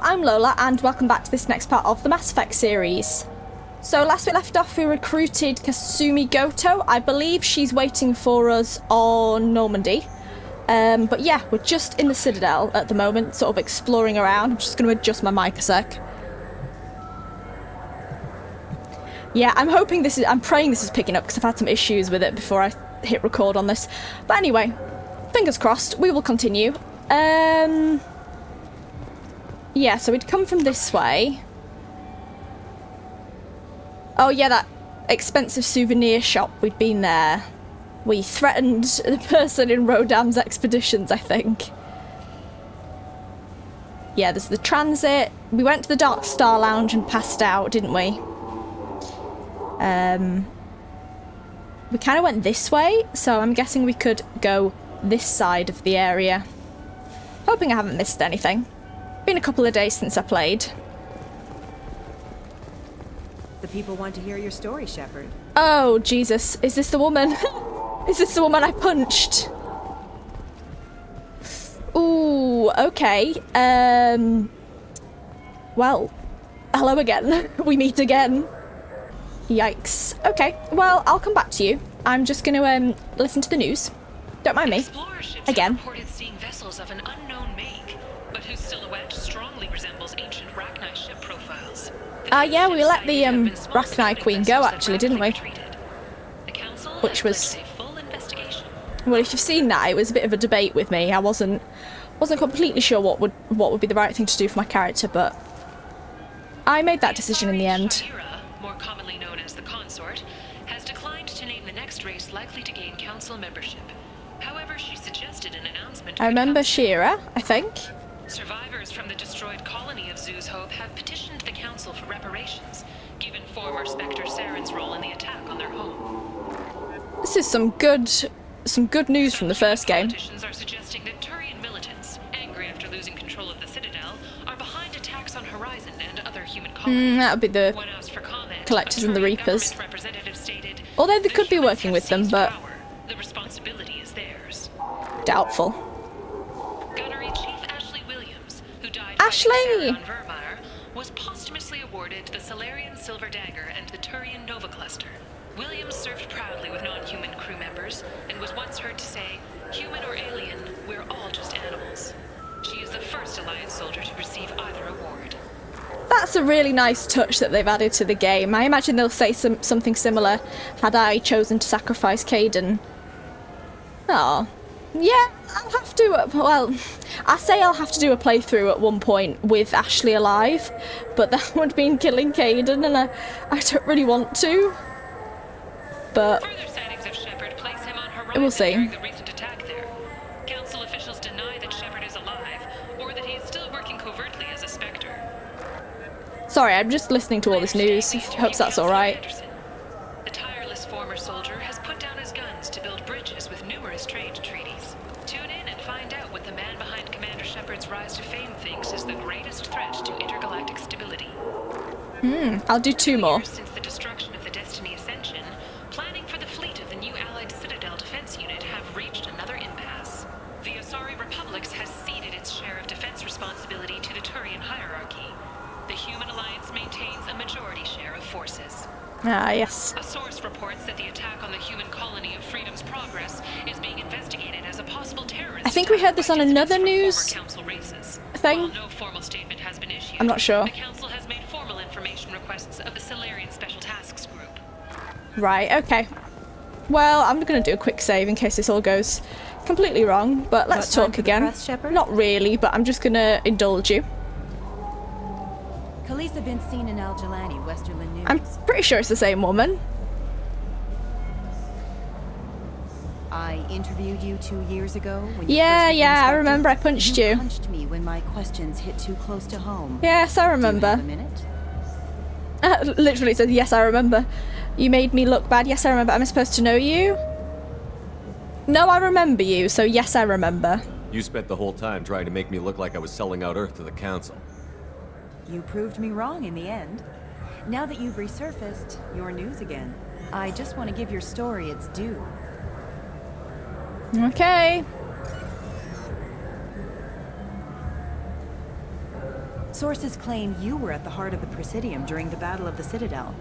I'm Lola, and welcome back to this next part of the Mass Effect series. So last we left off, we recruited Kasumi Goto. I believe she's waiting for us on Normandy. But yeah, we're just in the Citadel at the moment, sort of exploring around. I'm just going to adjust my mic a sec. Yeah, I'm praying this is picking up because I've had some issues with it before I hit record on this. But anyway, fingers crossed, we will continue. Yeah, so we'd come from this way. Oh yeah, that expensive souvenir shop, we'd been there. We threatened the person in Rodam's expeditions, I think. Yeah, there's the transit. We went to the Dark Star Lounge and passed out, didn't we? We kind of went this way, so I'm guessing we could go this side of the area. Hoping I haven't missed anything. Been a couple of days since I played. The people want to hear your story, Shepard. Oh, Jesus. Is this the woman? Is this the woman I punched? Ooh, okay. Well, hello again. We meet again. Yikes. Okay, well, I'll come back to you. I'm just going to listen to the news. Don't mind me. Again. Reported seeing vessels of an unknown make, but whose silhouette strongly resembles ancient Rachni ship profiles. Yeah, we let the Rachni Queen go, actually, didn't we? Which was... Well, if you've seen that, it was a bit of a debate with me. I wasn't completely sure what would be the right thing to do for my character, but I made that decision in the end. More commonly known as the Consort, has declined to name the next race likely to gain council membership. However, she suggested an announcement. I remember Shira, I think. Survivors from the destroyed colony of Zoo's Hope have petitioned the council for reparations, given former Spectre Saren's role in the attack on their home. This is some good news from the first game. Politicians are suggesting that Turian militants, angry after losing control of the Citadel, are behind attacks on Horizon and other human colonies. That would be the Collectors and the Reapers. Stated, although they could be working with them, but the responsibility is theirs. Doubtful. Gunnery Chief Ashley Williams, who died Ashley! on Vermeer, was posthumously awarded the Solarian Silver Dagger and the Turian Nova Cluster. Williams served proudly with non-human crew members and was once heard to say, "Human or alien, we're all just animals." She is the first Alliance soldier to receive either award. That's a really nice touch that they've added to the game. I imagine they'll say something similar had I chosen to sacrifice Kaidan. Oh. Yeah, I'll have to, well, I say I'll have to do a playthrough at one point with Ashley alive, but that would mean killing Kaidan, and I don't really want to. But further sightings of Shepard place him on Horizon we'll see. During the recent attack there. Council officials deny that Shepard is alive, or that he is still working covertly as a Spectre. Sorry, I'm just listening to all this news. Hope that's alright. The tireless former soldier has put down his guns to build bridges with numerous trade treaties. Tune in and find out what the man behind Commander Shepard's rise to fame thinks is the greatest threat to intergalactic stability. I'll do 2 more. Since the destruction of the Destiny Ascension, planning for the fleet of the new Allied Citadel Defense Unit have reached another impasse. The Asari Republics has ceded its share of defense responsibility to the Turian hierarchy. The Human Alliance maintains a majority share of forces. Ah, yes. A source reports that the attack on the human colony of Freedom's Progress is being investigated as a possible terrorist. I think we heard this on another news thing. While no formal statement has been issued, I'm not sure. The council has made formal information requests of the Solarian Special Tasks Group. Right, okay. Well, I'm going to do a quick save in case this all goes completely wrong, but let's talk again. Press, Not really, but I'm just going to indulge you. Khaleesa been seen in Al Jalani, Westerland News. I'm pretty sure it's the same woman. I interviewed you 2 years ago when you Yeah, first became I Spectre. remember I punched you. You punched me when my questions hit too close to home. Yes, I Do you remember. have a minute? Literally said, yes, I remember. You made me look bad. Yes, I remember. Am I supposed to know you? No, I remember you, so yes, I remember. You spent the whole time trying to make me look like I was selling out Earth to the Council. You proved me wrong in the end. Now that you've resurfaced, you're news again. I just want to give your story its due. Okay. Sources claim you were at the heart of the Presidium during the Battle of the Citadel.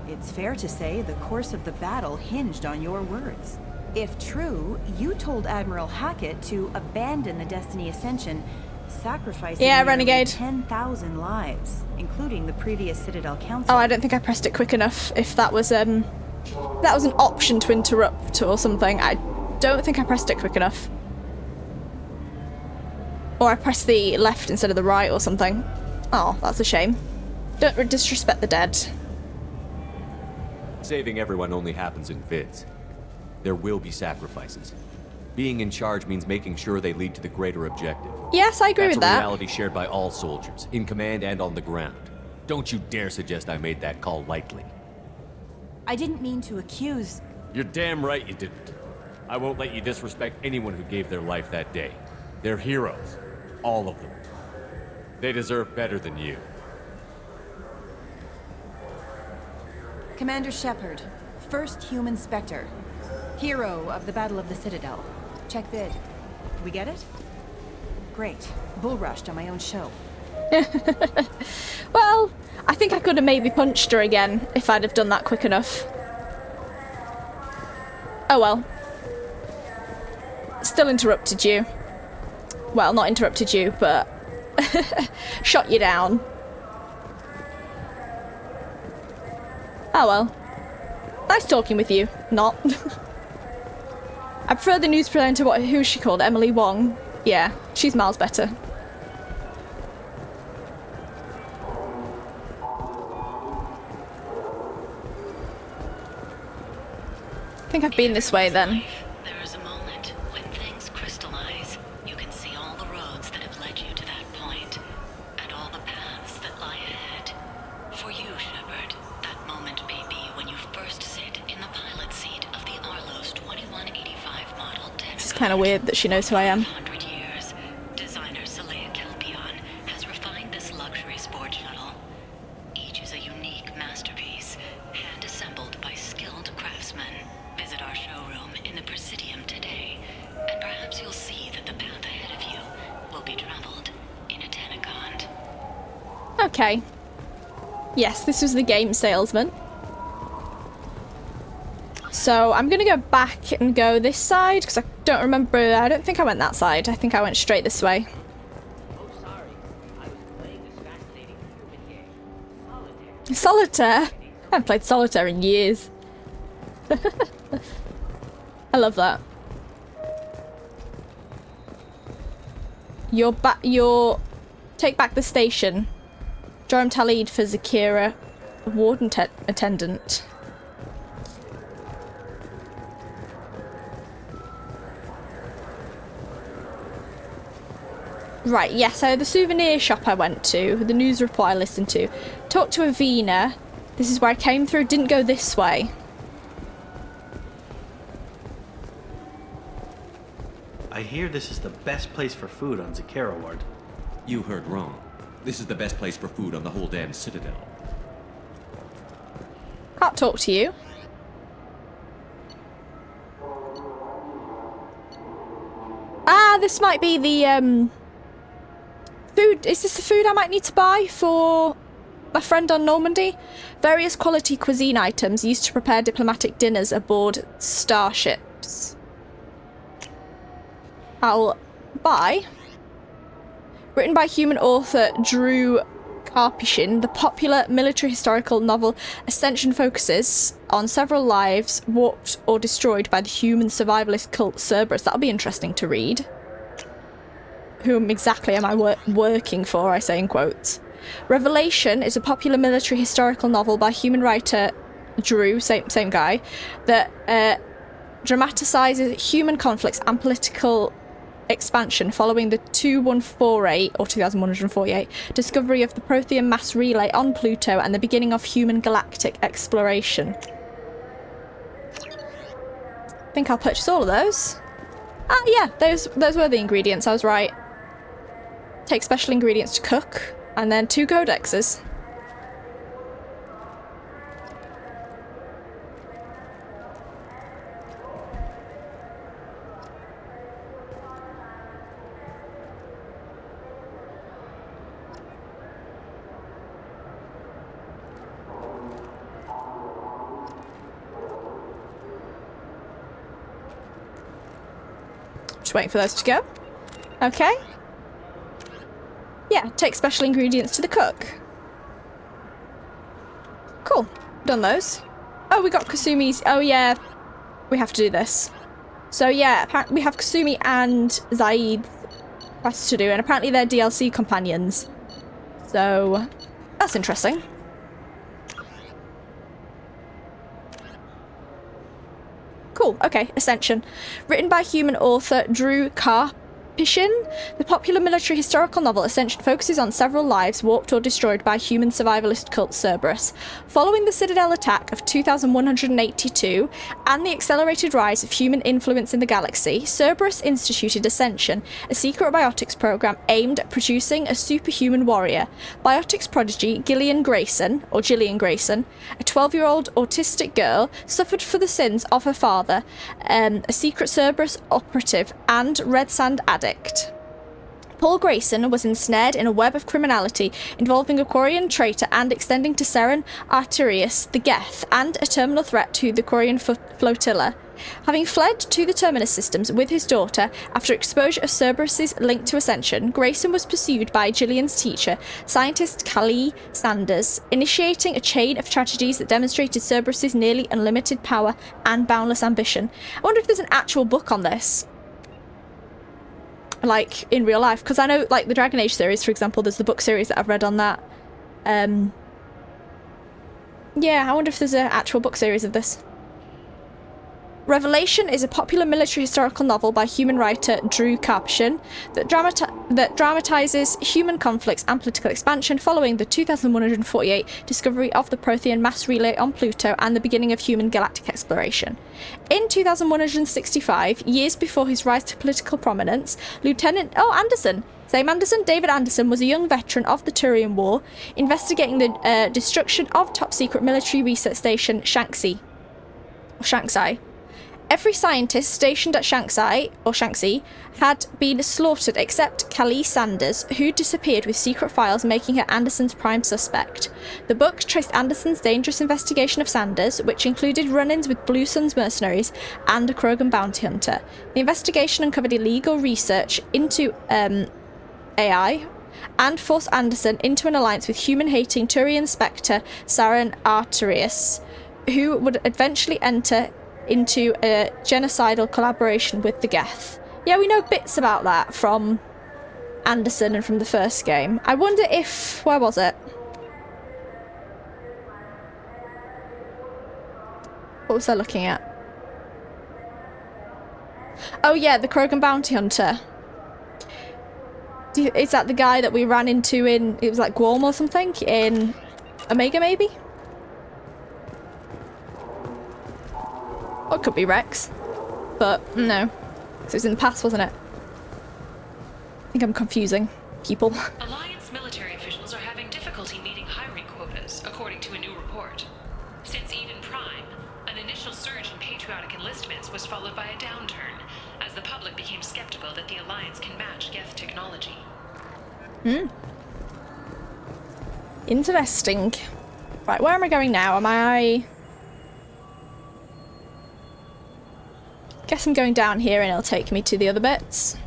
It's fair to say the course of the battle hinged on your words. If true, you told Admiral Hackett to abandon the Destiny Ascension, sacrificing nearly Renegade. 10,000 lives, including the previous Citadel Council. Oh, I don't think I pressed it quick enough. If that was an option to interrupt or something, I don't think I pressed it quick enough. Or I pressed the left instead of the right or something. Oh, that's a shame. Don't disrespect the dead. Saving everyone only happens in vids. There will be sacrifices. Being in charge means making sure they lead to the greater objective. Yes, I agree with That's a that. reality shared by all soldiers, in command and on the ground. Don't you dare suggest I made that call lightly. I didn't mean to accuse... You're damn right you didn't. I won't let you disrespect anyone who gave their life that day. They're heroes. All of them. They deserve better than you. Commander Shepard, first human Spectre. Hero of the Battle of the Citadel. Check vid. We get it? Great. Bull rushed on my own show. Well, I think I could have maybe punched her again if I'd have done that quick enough. Oh well. Still interrupted you. Well, not interrupted you, but shot you down. Oh well. Nice talking with you. Not. I prefer the news presenter, who's she called? Emily Wong? Yeah, she's miles better. I think I've been this way then. There is a moment when things crystallize. You can see all the roads that have led you to that point, and all the paths that lie ahead. For you, Shepard, that moment may be when you first sit in the pilot seat of the Arlos 2185 model Technicolor. It's kind of weird that she knows who I am. 100 years, designer Saleha Kelpion has refined this luxury sport shuttle. Each is a unique masterpiece, hand-assembled by skilled craftsmen. Visit our showroom in the Presidium today, and perhaps you'll see that the path ahead of you will be traveled in a Tenacon. Okay. Yes, this was the game salesman. So I'm gonna go back and go this side because I don't remember. I don't think I went that side. I think I went straight this way. Oh, sorry. I was playing this fascinating human game. Solitaire. Solitaire? I haven't played Solitaire in years. I love that. Your take back the station. Joram Talid for Zakira, warden attendant. Right, yes, so the souvenir shop I went to, the news report I listened to, talked to Avina. This is where I came through, didn't go this way. I hear this is the best place for food on Zakira Ward. You heard wrong. This is the best place for food on the whole damn Citadel. Can't talk to you. Ah, this might be the, food. Is this the food I might need to buy for my friend on Normandy? Various quality cuisine items used to prepare diplomatic dinners aboard starships. I'll buy. Written by human author Drew Karpyshin, the popular military historical novel Ascension focuses on several lives warped or destroyed by the human survivalist cult Cerberus. That'll be interesting to read. Whom exactly am I working for, I say in quotes. Revelation is a popular military historical novel by human writer Drew, same guy, that dramatizes human conflicts and political expansion following the 2148 or 2148 discovery of the Prothean mass relay on Pluto and the beginning of human galactic exploration. I think I'll purchase all of those. Ah, yeah, those were the ingredients. I was right. Take special ingredients to cook, and then 2 codexes. Just waiting for those to go. Okay. Yeah, take special ingredients to the cook. Cool. Done those. Oh, we got Kasumi's. Oh, yeah. We have to do this. So, yeah, apparently we have Kasumi and Zaid quests to do, and apparently they're DLC companions. So, that's interesting. Cool, okay, Ascension. Written by human author Drew Karpyshyn, the popular military historical novel Ascension focuses on several lives warped or destroyed by human survivalist cult Cerberus. Following the Citadel attack of 2182 and the accelerated rise of human influence in the galaxy, Cerberus instituted Ascension, a secret biotics program aimed at producing a superhuman warrior. Biotics prodigy Gillian Grayson, a 12-year-old autistic girl, suffered for the sins of her father, a secret Cerberus operative and red sand addict. Paul Grayson was ensnared in a web of criminality involving a Quarian traitor and extending to Seren Arterius the Geth and a terminal threat to the Quarian flotilla. Having fled to the Terminus systems with his daughter after exposure of Cerberus's link to Ascension, Grayson was pursued by Gillian's teacher, scientist Callie Sanders, initiating a chain of tragedies that demonstrated Cerberus's nearly unlimited power and boundless ambition. I wonder if there's an actual book on this. Like, in real life, because I know, like, the Dragon Age series, for example, there's the book series that I've read on that. Yeah, I wonder if there's an actual book series of this. Revelation is a popular military historical novel by human writer Drew Karpyshyn that dramatizes human conflicts and political expansion following the 2148 discovery of the Prothean mass relay on Pluto and the beginning of human galactic exploration. In 2165, years before his rise to political prominence, David Anderson was a young veteran of the Turian War, investigating the destruction of top-secret military research station Shanxi. Every scientist stationed at Shanxi had been slaughtered except Callie Sanders, who disappeared with secret files, making her Anderson's prime suspect. The book traced Anderson's dangerous investigation of Sanders, which included run-ins with Blue Sun's mercenaries and a Krogan bounty hunter. The investigation uncovered illegal research into AI and forced Anderson into an alliance with human-hating Turian Spectre Saren Arterius, who would eventually enter into a genocidal collaboration with the Geth. Yeah, we know bits about that from Anderson and from the first game. I wonder if... where was it? What was I looking at? Oh yeah, the Krogan bounty hunter. Is that the guy that we ran into in... it was like Guam or something? In Omega, maybe? Or it could be Rex. But, no. So it was in the past, wasn't it? I think I'm confusing people. Alliance military officials are having difficulty meeting hiring quotas, according to a new report. Since Eden Prime, an initial surge in patriotic enlistments was followed by a downturn, as the public became skeptical that the Alliance can match Geth technology. Interesting. Right, where am I going now? Am I... guess I'm going down here and it'll take me to the other bits.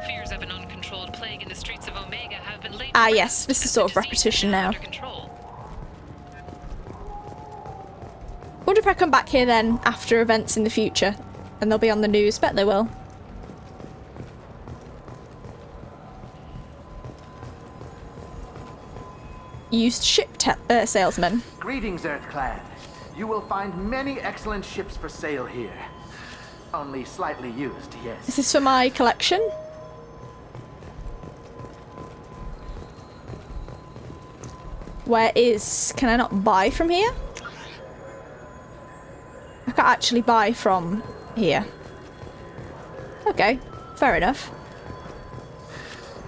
Fears of an uncontrolled plague in the streets of Omega have been laid. Ah yes, this is sort of repetition now. Wonder if I come back here then after events in the future and they'll be on the news. Bet they will. Used ship salesman. Greetings, Earth-clad. You will find many excellent ships for sale here. Only slightly used, yes. Is this for my collection? Where is... can I not buy from here? I can't actually buy from here. Okay, fair enough.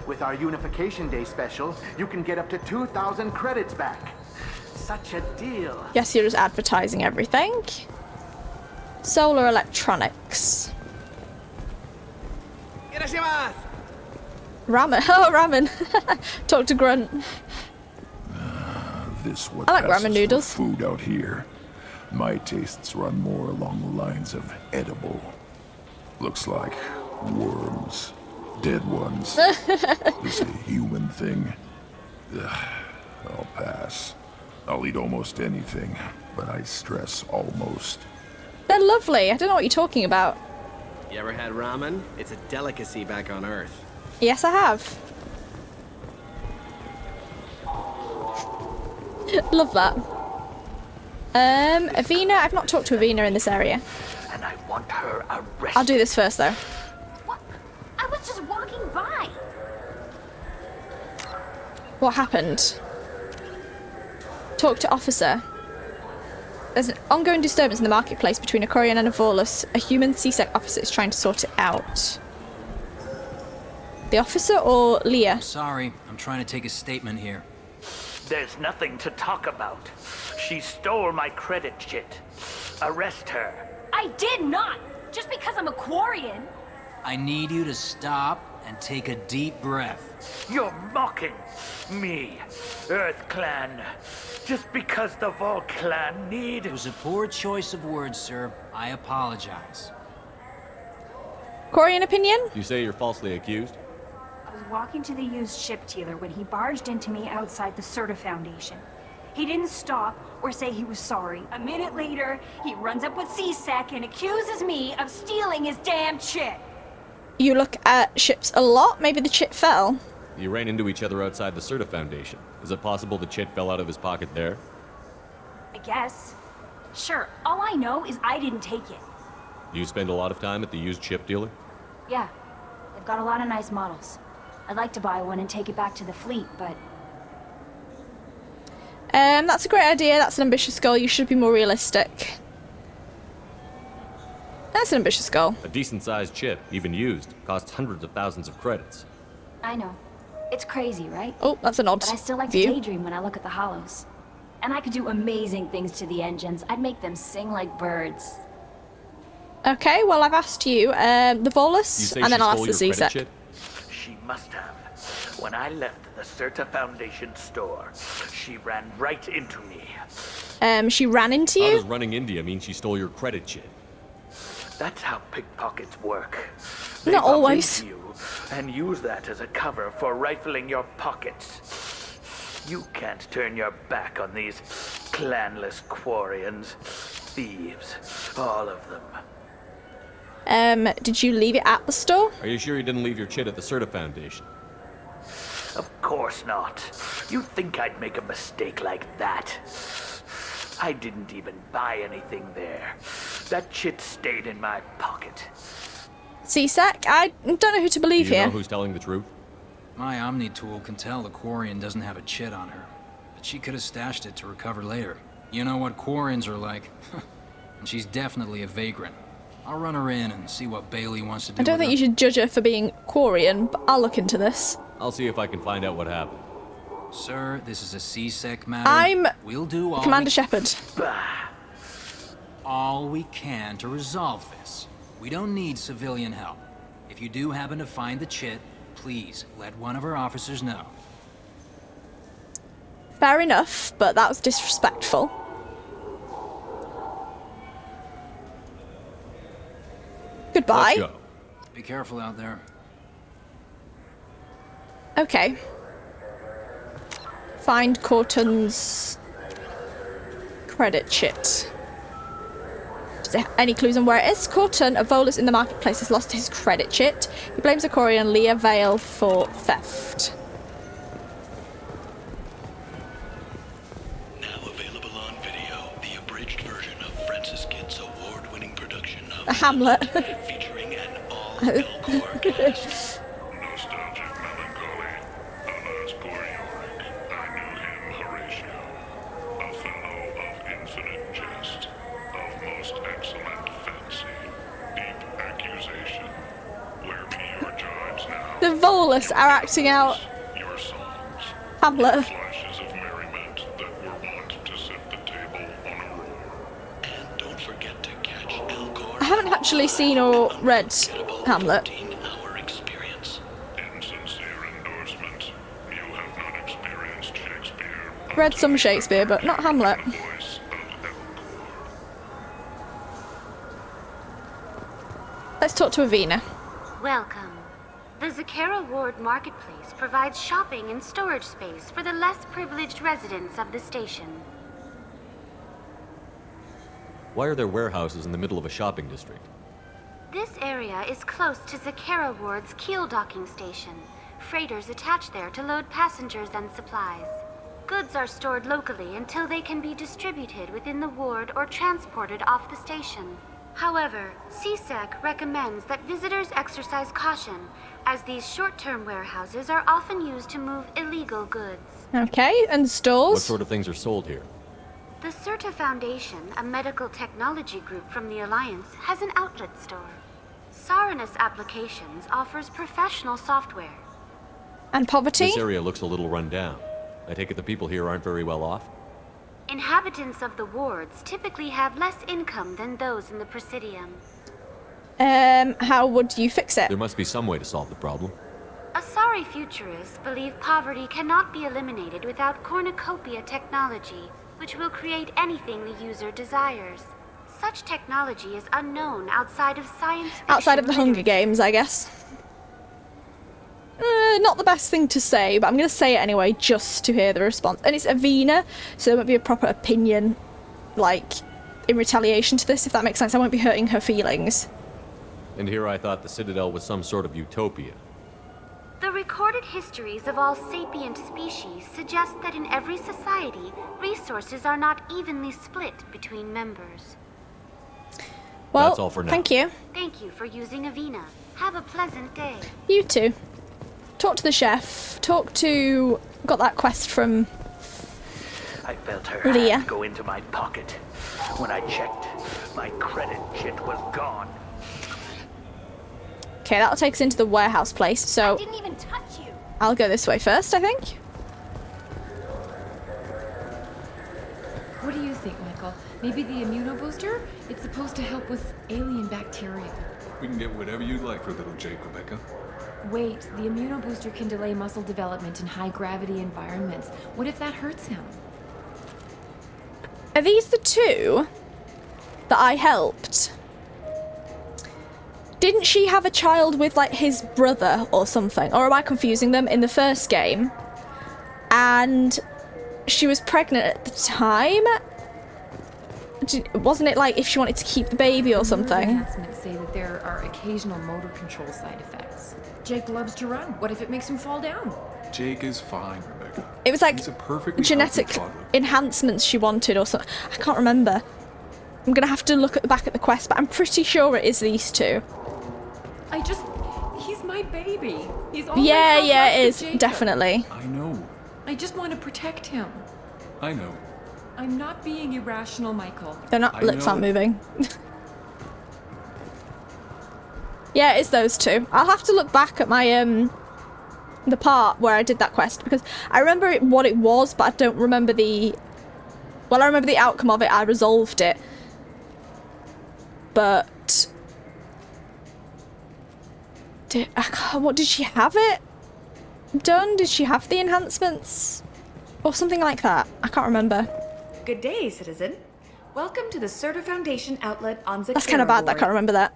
With our Unification Day special, you can get up to 2,000 credits back. Such a deal. Guess you're just advertising everything. Solar electronics. Ramen. Oh, ramen. Talk to Grunt. This what I like passes ramen for noodles. Food out here. My tastes run more along the lines of edible. Looks like worms. Dead ones. This a human thing? Ugh, I'll pass. I'll eat almost anything, but I stress almost. They're lovely. I don't know what you're talking about. You ever had ramen? It's a delicacy back on Earth. Yes, I have. Love that. Avina, I've not talked to Avina in this area. And I want her arrested. I'll do this first, though. What? I was just walking by. What happened? Talk to officer. There's an ongoing disturbance in the marketplace between a Korean and a Volus. A human CSEC officer is trying to sort it out. The officer or Leah? Sorry, I'm trying to take a statement here. There's nothing to talk about. She stole my credit chit. Arrest her. I did not! Just because I'm a Quarian. I need you to stop and take a deep breath. You're mocking me, Earth Clan. Just because the Vol Clan need... It was a poor choice of words, sir. I apologize. Korean opinion? You say you're falsely accused? I was walking to the used ship dealer when he barged into me outside the Serta Foundation. He didn't stop or say he was sorry. A minute later, he runs up with CSEC and accuses me of stealing his damn chit. You look at ships a lot? Maybe the chit fell? You ran into each other outside the Serta Foundation. Is it possible the chit fell out of his pocket there? I guess. Sure, all I know is I didn't take it. You spend a lot of time at the used ship dealer? Yeah, they've got a lot of nice models. I'd like to buy one and take it back to the fleet, but... That's a great idea. That's an ambitious goal. You should be more realistic. That's an ambitious goal. A decent-sized chip, even used, costs hundreds of thousands of credits. I know. It's crazy, right? Oh, that's an odd But I still like view. to daydream when I look at the hollows. And I could do amazing things to the engines. I'd make them sing like birds. Okay, well, I've asked you, the Volus, You say and then she I'll ask stole the your credit CSEC. chit? She must have. When I left the Serta Foundation store, she ran right into me. She ran into How you? does running India mean she stole your credit chit? That's how pickpockets work. Not They bump always. into you and use that as a cover for rifling your pockets. You can't turn your back on these clanless Quarians. Thieves, all of them. Did you leave it at the store? Are you sure you didn't leave your chit at the Serta Foundation? Of course not. You'd think I'd make a mistake like that. I didn't even buy anything there. That chit stayed in my pocket. CSEC? I don't know who to Do believe you here. know who's telling the truth? My Omni tool can tell the Quarian doesn't have a chit on her, but she could have stashed it to recover later. You know what Quarians are like. And she's definitely a vagrant. I'll run her in and see what Bailey wants to do. I don't with think her. you should judge her for being Quarian, but I'll look into this. I'll see if I can find out what happened. Sir, this is a CSEC matter. I'm We'll do all Commander we, Shepard. all we can to resolve this. We don't need civilian help. If you do happen to find the chit, please let one of our officers know. Fair enough, but that was disrespectful. Goodbye. Let's go. Be careful out there. Okay. Find Corton's credit chit. Does it have any clues on where it is? Corton, a Volus in the marketplace, has lost his credit chit. He blames Aquarian and Leah Vale for theft. Now available on video, the abridged version of Francis Kidd's award-winning production of Hamlet. featuring an all-Elcor cast. Nostalgic melancholy. Alas, poor Yorick. I knew him, Horatio. A fellow of infinite jest, of most excellent fancy, deep accusation. Where be your jibes now? The Volus are acting out Your songs. Hamlet. Flashes of merriment that were wont to set the table on a roll. And don't forget to catch Elcor. I haven't actually seen or read Hamlet. 15-hour experience. In sincere endorsement, you have not experienced Shakespeare. Read some Shakespeare, but not Hamlet. Voice of Elcor. talk to Avina. Welcome. The Zakera Ward Marketplace provides shopping and storage space for the less privileged residents of the station. Why are there warehouses in the middle of a shopping district? This area is close to Zakera Ward's keel docking station. Freighters attach there to load passengers and supplies. Goods are stored locally until they can be distributed within the ward or transported off the station. However, CSEC recommends that visitors exercise caution, as these short-term warehouses are often used to move illegal goods. Okay, and stores? What sort of things are sold here? The Certa Foundation, a medical technology group from the Alliance, has an outlet store. Saranus Applications offers professional software. And poverty? This area looks a little run down. I take it the people here aren't very well off? Inhabitants of the wards typically have less income than those in the Presidium. How would you fix it? There must be some way to solve the problem. Asari futurists believe poverty cannot be eliminated without cornucopia technology, which will create anything the user desires. Such technology is unknown outside of science fiction. Outside of the Hunger Games, I guess. Not the best thing to say, but I'm going to say it anyway, just to hear the response. And it's Avina, so there won't be a proper opinion, like, in retaliation to this, if that makes sense. I won't be hurting her feelings. And here I thought the Citadel was some sort of utopia. The recorded histories of all sapient species suggest that in every society, resources are not evenly split between members. Well, that's all for now. Thank you. Thank you for using Avina. Have a pleasant day. You too. Talk to the chef. Talk to... Got that quest from... I felt her Leah. hand go into my pocket. When I checked, my credit kit was gone. Okay, that'll take us into the warehouse place, so... I didn't even touch you. I'll go this way first, I think. What do you think, Michael? Maybe the immunobooster? It's supposed to help with alien bacteria. We can get whatever you'd like for little Jake, Rebecca. Wait, the immunobooster can delay muscle development in high-gravity environments. What if that hurts him? Are these the two that I helped? Didn't she have a child with, like, his brother or something? Or am I confusing them? In the first game. And she was pregnant at the time? Wasn't it, like, if she wanted to keep the baby or something? Enhancements say that there are occasional motor control side effects. Jake loves to run. What if it makes him fall down? Jake is fine, Rebecca. It was like He's a perfectly genetic healthy toddler. enhancements she wanted or something. I can't remember. I'm going to have to look at the back of the quest, but I'm pretty sure it is these two. He's my baby. He's all Yeah, I have yeah, left it of is, Jacob. definitely. I know. I just want to protect him. I know. I'm not being irrational, Michael. They're not, I lips aren't know. moving. Yeah, it's those two. I'll have to look back at my, the part where I did that quest, because I remember what it was, but I don't remember the... Well, I remember the outcome of it, I resolved it. But... What, did she have it done? Did she have the enhancements? Or something like that? I can't remember. Good day, citizen. Welcome to the Certa Foundation outlet on Zakera That's kind of bad that I can't remember that.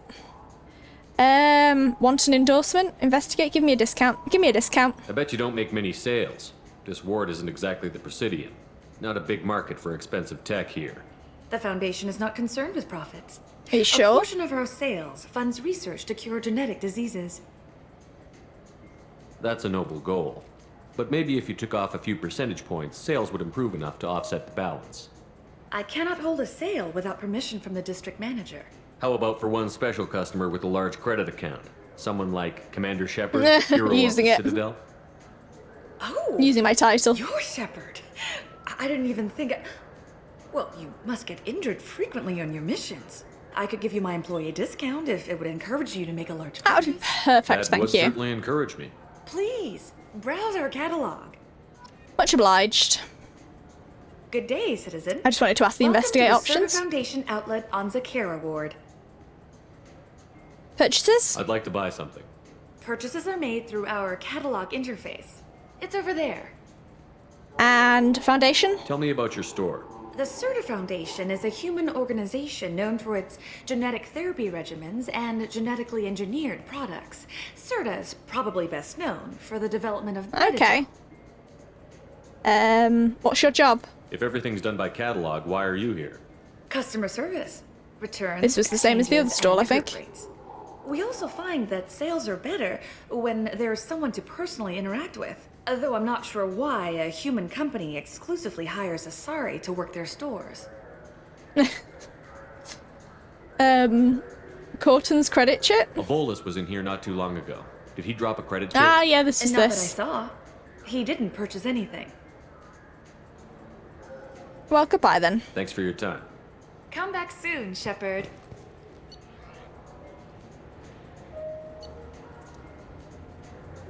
Want an endorsement? Investigate? Give me a discount. Give me a discount. I bet you don't make many sales. This ward isn't exactly the Presidium. Not a big market for expensive tech here. The Foundation is not concerned with profits. Are you sure? A portion of our sales funds research to cure genetic diseases. That's a noble goal. But maybe if you took off a few percentage points, sales would improve enough to offset the balance. I cannot hold a sale without permission from the district manager. How about for one special customer with a large credit account? Someone like Commander Shepard, hero Using of the it. Citadel? Oh! Using my title. You're Shepard. I didn't even think... Well, you must get injured frequently on your missions. I could give you my employee discount if it would encourage you to make a large That would be perfect, That thank would you. certainly encourage me. Please, browse our catalog. Much obliged. Good day, citizen. I just wanted to ask the investigate Welcome to the options. Certa Foundation outlet on Zakera Ward. Purchases? I'd like to buy something. Purchases are made through our catalog interface. It's over there. And Foundation? Tell me about your store. The CERTA Foundation is a human organization known for its genetic therapy regimens and genetically engineered products. CERTA is probably best known for the development of Okay. What's your job? If everything's done by catalog, why are you here? Customer service. Returns. This was the same as the other exchanges, stall, I and think. rates. We also find that sales are better when there's someone to personally interact with. Though I'm not sure why a human company exclusively hires Asari to work their stores. Corton's credit chip? A Volus was in here not too long ago. Did he drop a credit chip? Ah, yeah, this is Not this. that I saw. He didn't purchase anything. Well, goodbye then. Thanks for your time. Come back soon, Shepard.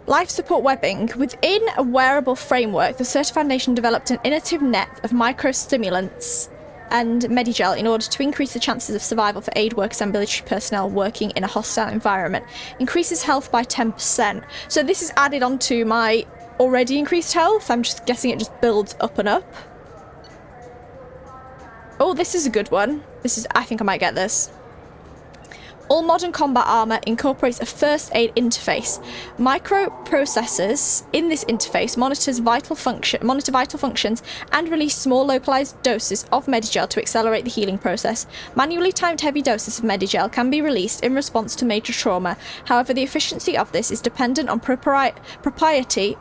Life support webbing. Within a wearable framework, the CERTA Foundation developed an innovative net of microstimulants and Medigel in order to increase the chances of survival for aid workers and military personnel working in a hostile environment. Increases health by 10%. So this is added onto my already increased health. I'm just guessing it just builds up and up. Oh, this is a good one. I think I might get this. All modern combat armor incorporates a first aid interface. Microprocessors in this interface monitor vital functions and release small localized doses of Medigel to accelerate the healing process. Manually timed heavy doses of Medigel can be released in response to major trauma. However, the efficiency of this is dependent on proprietary,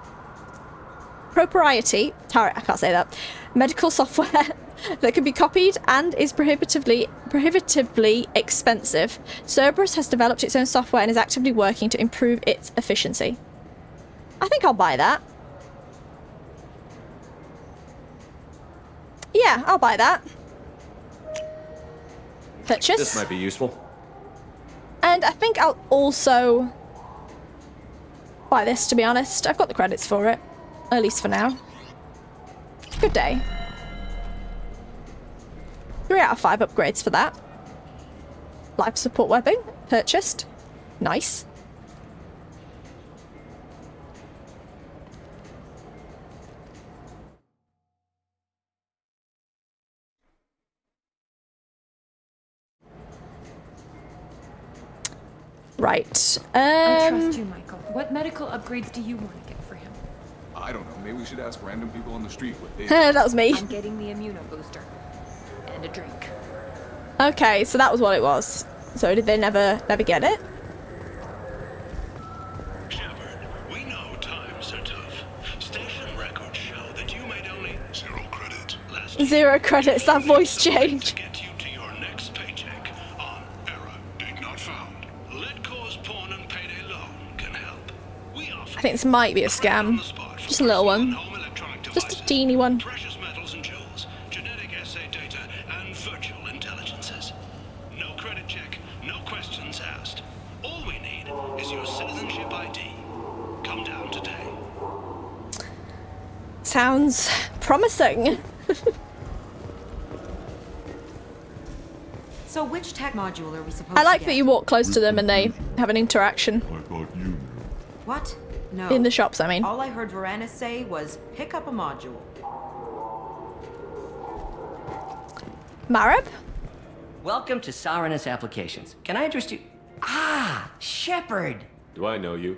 I can't say that, medical software that can be copied and is prohibitively expensive. Cerberus has developed its own software and is actively working to improve its efficiency. I think I'll buy that. Yeah, I'll buy that. Purchase. This might be useful. And I think I'll also buy this, to be honest. I've got the credits for it. At least for now. Good day. 3 out of 5 upgrades for that. Life support webbing. Purchased. Nice. Right. I trust you, Michael. What medical upgrades do you want to get for him? I don't know. Maybe we should ask random people on the street what they. That was me. I'm getting the immunobooster. And a drink. Okay, so that was what it was. So did they never get it? Shepard, we know times are tough. Station records show that you made only 0 credits last year. 0 credits, that voice change. Get you to your next paycheck on error. Date not found. Let cause pawn and payday loan can help. We offer I think this might be a scam. Just a little one. Just a teeny one. precious metals and jewels, genetic assay data, and virtual intelligences. No credit check, no questions asked. All we need is your citizenship ID. Come down today. Sounds promising. So which tech module are we supposed I like to that get? you walk close to them and they have an interaction. What? No. In the shops, I mean. All I heard Varanus say was pick up a module. Marib? Welcome to Saranus Applications. Can I interest you? Ah, Shepard! Do I know you?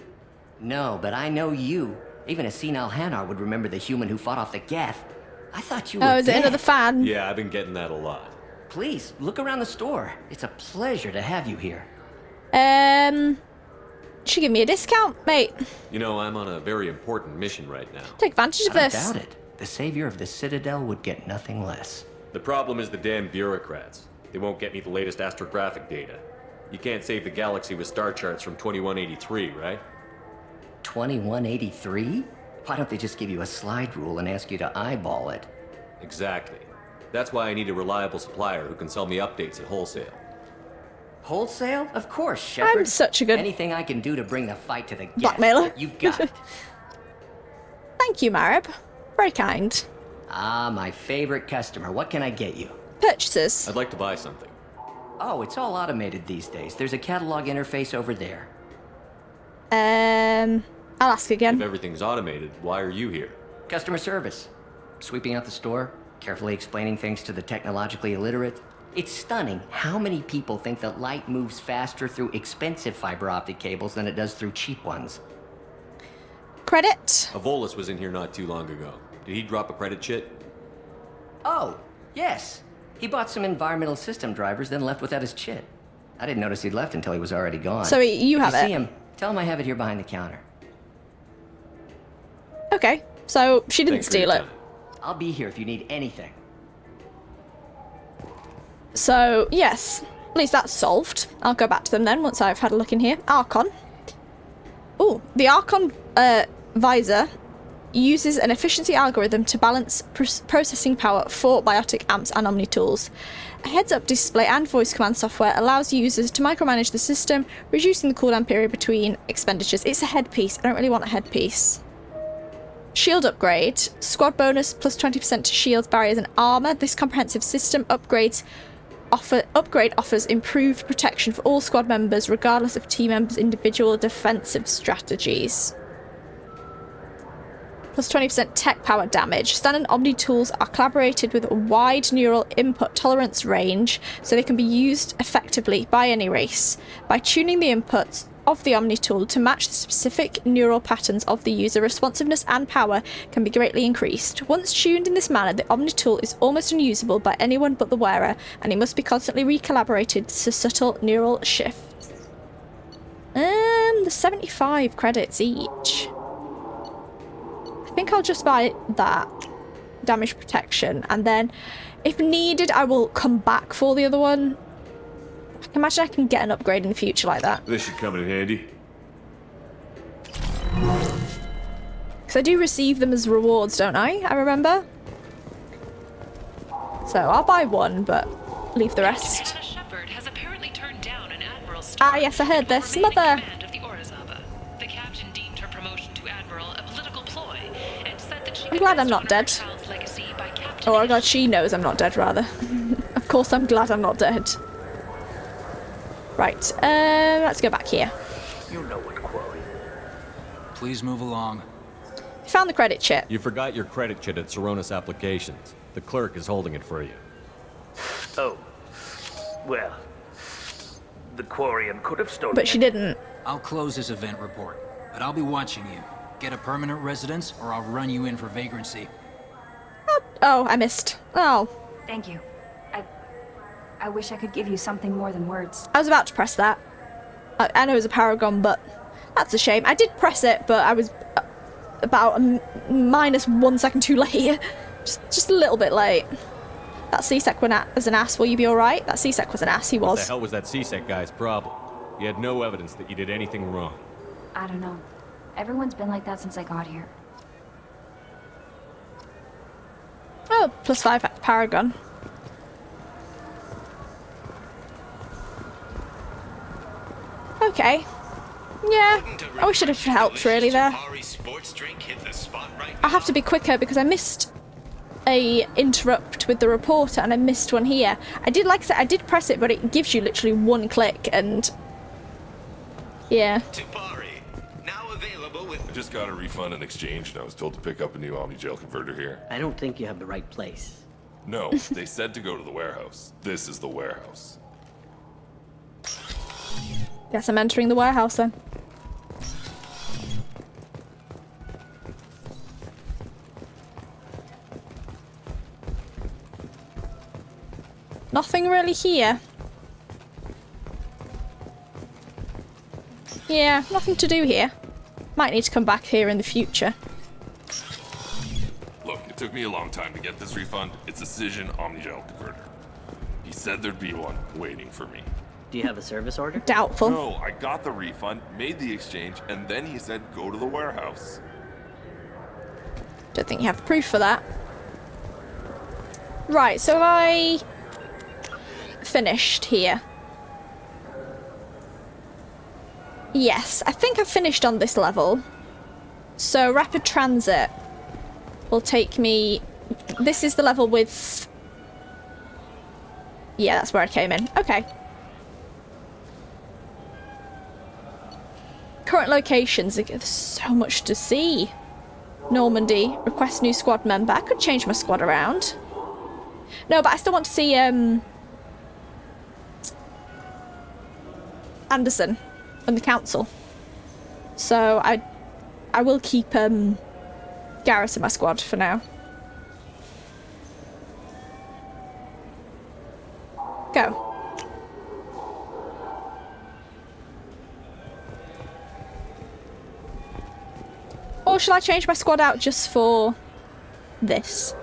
No, but I know you. Even a senile Hanar would remember the human who fought off the Geth. I thought you were Oh, is it dead. another fan? Yeah, I've been getting that a lot. Please, look around the store. It's a pleasure to have you here. Should give me a discount, mate. You know, I'm on a very important mission right now. Take advantage of I don't this. doubt it. The savior of the Citadel would get nothing less. The problem is the damn bureaucrats. They won't get me the latest astrographic data. You can't save the galaxy with star charts from 2183, right? 2183? Why don't they just give you a slide rule and ask you to eyeball it? Exactly. That's why I need a reliable supplier who can sell me updates at wholesale. Wholesale? Of course, Shepard. I'm such a good Anything I can do to bring the fight to the Geth, blackmailer. you've got it. Thank you, Marib. Very kind. Ah, my favorite customer. What can I get you? Purchases. I'd like to buy something. Oh, it's all automated these days. There's a catalog interface over there. I'll ask again. If everything's automated, why are you here? Customer service. Sweeping out the store. carefully explaining things to the technologically illiterate. It's stunning how many people think that light moves faster through expensive fiber optic cables than it does through cheap ones. Credit? Avolis was in here not too long ago. Did he drop a credit chit? Oh, yes. He bought some environmental system drivers, then left without his chit. I didn't notice he'd left until he was already gone. So you have if you it? see him, tell him I have it here behind the counter. Okay, so she didn't steal it. I'll be here if you need anything. So, yes, at least that's solved. I'll go back to them then once I've had a look in here. Archon. Ooh, the Archon visor uses an efficiency algorithm to balance processing power for biotic amps and omni-tools. A heads-up display and voice command software allows users to micromanage the system, reducing the cooldown period between expenditures. It's a headpiece. I don't really want a headpiece. Shield upgrade. Squad bonus plus 20% to shields, barriers, and armor. This comprehensive system upgrade offers improved protection for all squad members, regardless of team members' individual defensive strategies. Plus 20% tech power damage. Standard Omni tools are collaborated with a wide neural input tolerance range, so they can be used effectively by any race. By tuning the inputs of the Omni tool to match the specific neural patterns of the user, responsiveness and power can be greatly increased. Once tuned in this manner, the Omni tool is almost unusable by anyone but the wearer, and it must be constantly recalibrated to subtle neural shifts. The 75 credits each. I think I'll just buy that. Damage protection, and then if needed I will come back for the other one. I can imagine I can get an upgrade in the future like that. This should come in handy. Because I do receive them as rewards, don't I remember? So I'll buy one, but leave the rest. Elijah Shepard has apparently turned down an admiral's Ah, yes, I heard this. Mother! The captain deemed her promotion to admiral a political ploy and said that she I'm glad I'm not dead. Oh god, she knows I'm not dead, rather. Of course I'm glad I'm not dead. Right, let's go back here. You know what quarry. Please move along. Found the credit chit. You forgot your credit chit at Saronis Applications. The clerk is holding it for you. Oh. Well. The Quarian could have stolen But she didn't. I'll close this event report, but I'll be watching you. Get a permanent residence, or I'll run you in for vagrancy. Oh, I missed. Oh. Thank you. I wish I could give you something more than words. I was about to press that. I know it was a paragon, but that's a shame. I did press it, but I was about minus 1 second too late. just a little bit late. That C-Sec was an ass. Will you be alright? That C-Sec was an ass. He was. What the hell was that C-Sec guy's problem? He had no evidence that you did anything wrong. I don't know. Everyone's been like that since I got here. Oh, plus 5 at paragon. Okay. Yeah, I wish I'd have helped really there. I have to be quicker because I missed a interrupt with the reporter and I missed one here. I did, like I said, I did press it, but it gives you literally one click and yeah. I just got a refund and exchange and I was told to pick up a new Omni-Gel converter here. I don't think you have the right place. No, they said to go to the warehouse. This is the warehouse. Guess I'm entering the warehouse then. Nothing really here. Yeah, nothing to do here. Might need to come back here in the future. Look, it took me a long time to get this refund. It's a Cision Omni-Gel converter. He said there'd be one waiting for me. Do you have a service order? Doubtful. No, I got the refund, made the exchange, and then he said go to the warehouse. Don't think you have proof for that. Right, so I finished here. Yes, I think I've finished on this level. So rapid transit will take me... This is the level with... Yeah, that's where I came in. Okay. Current locations. There's so much to see. Normandy. Request new squad member. I could change my squad around. No, but I still want to see Anderson and the council. So I will keep Garrus in my squad for now. Go. Or shall I change my squad out just for this?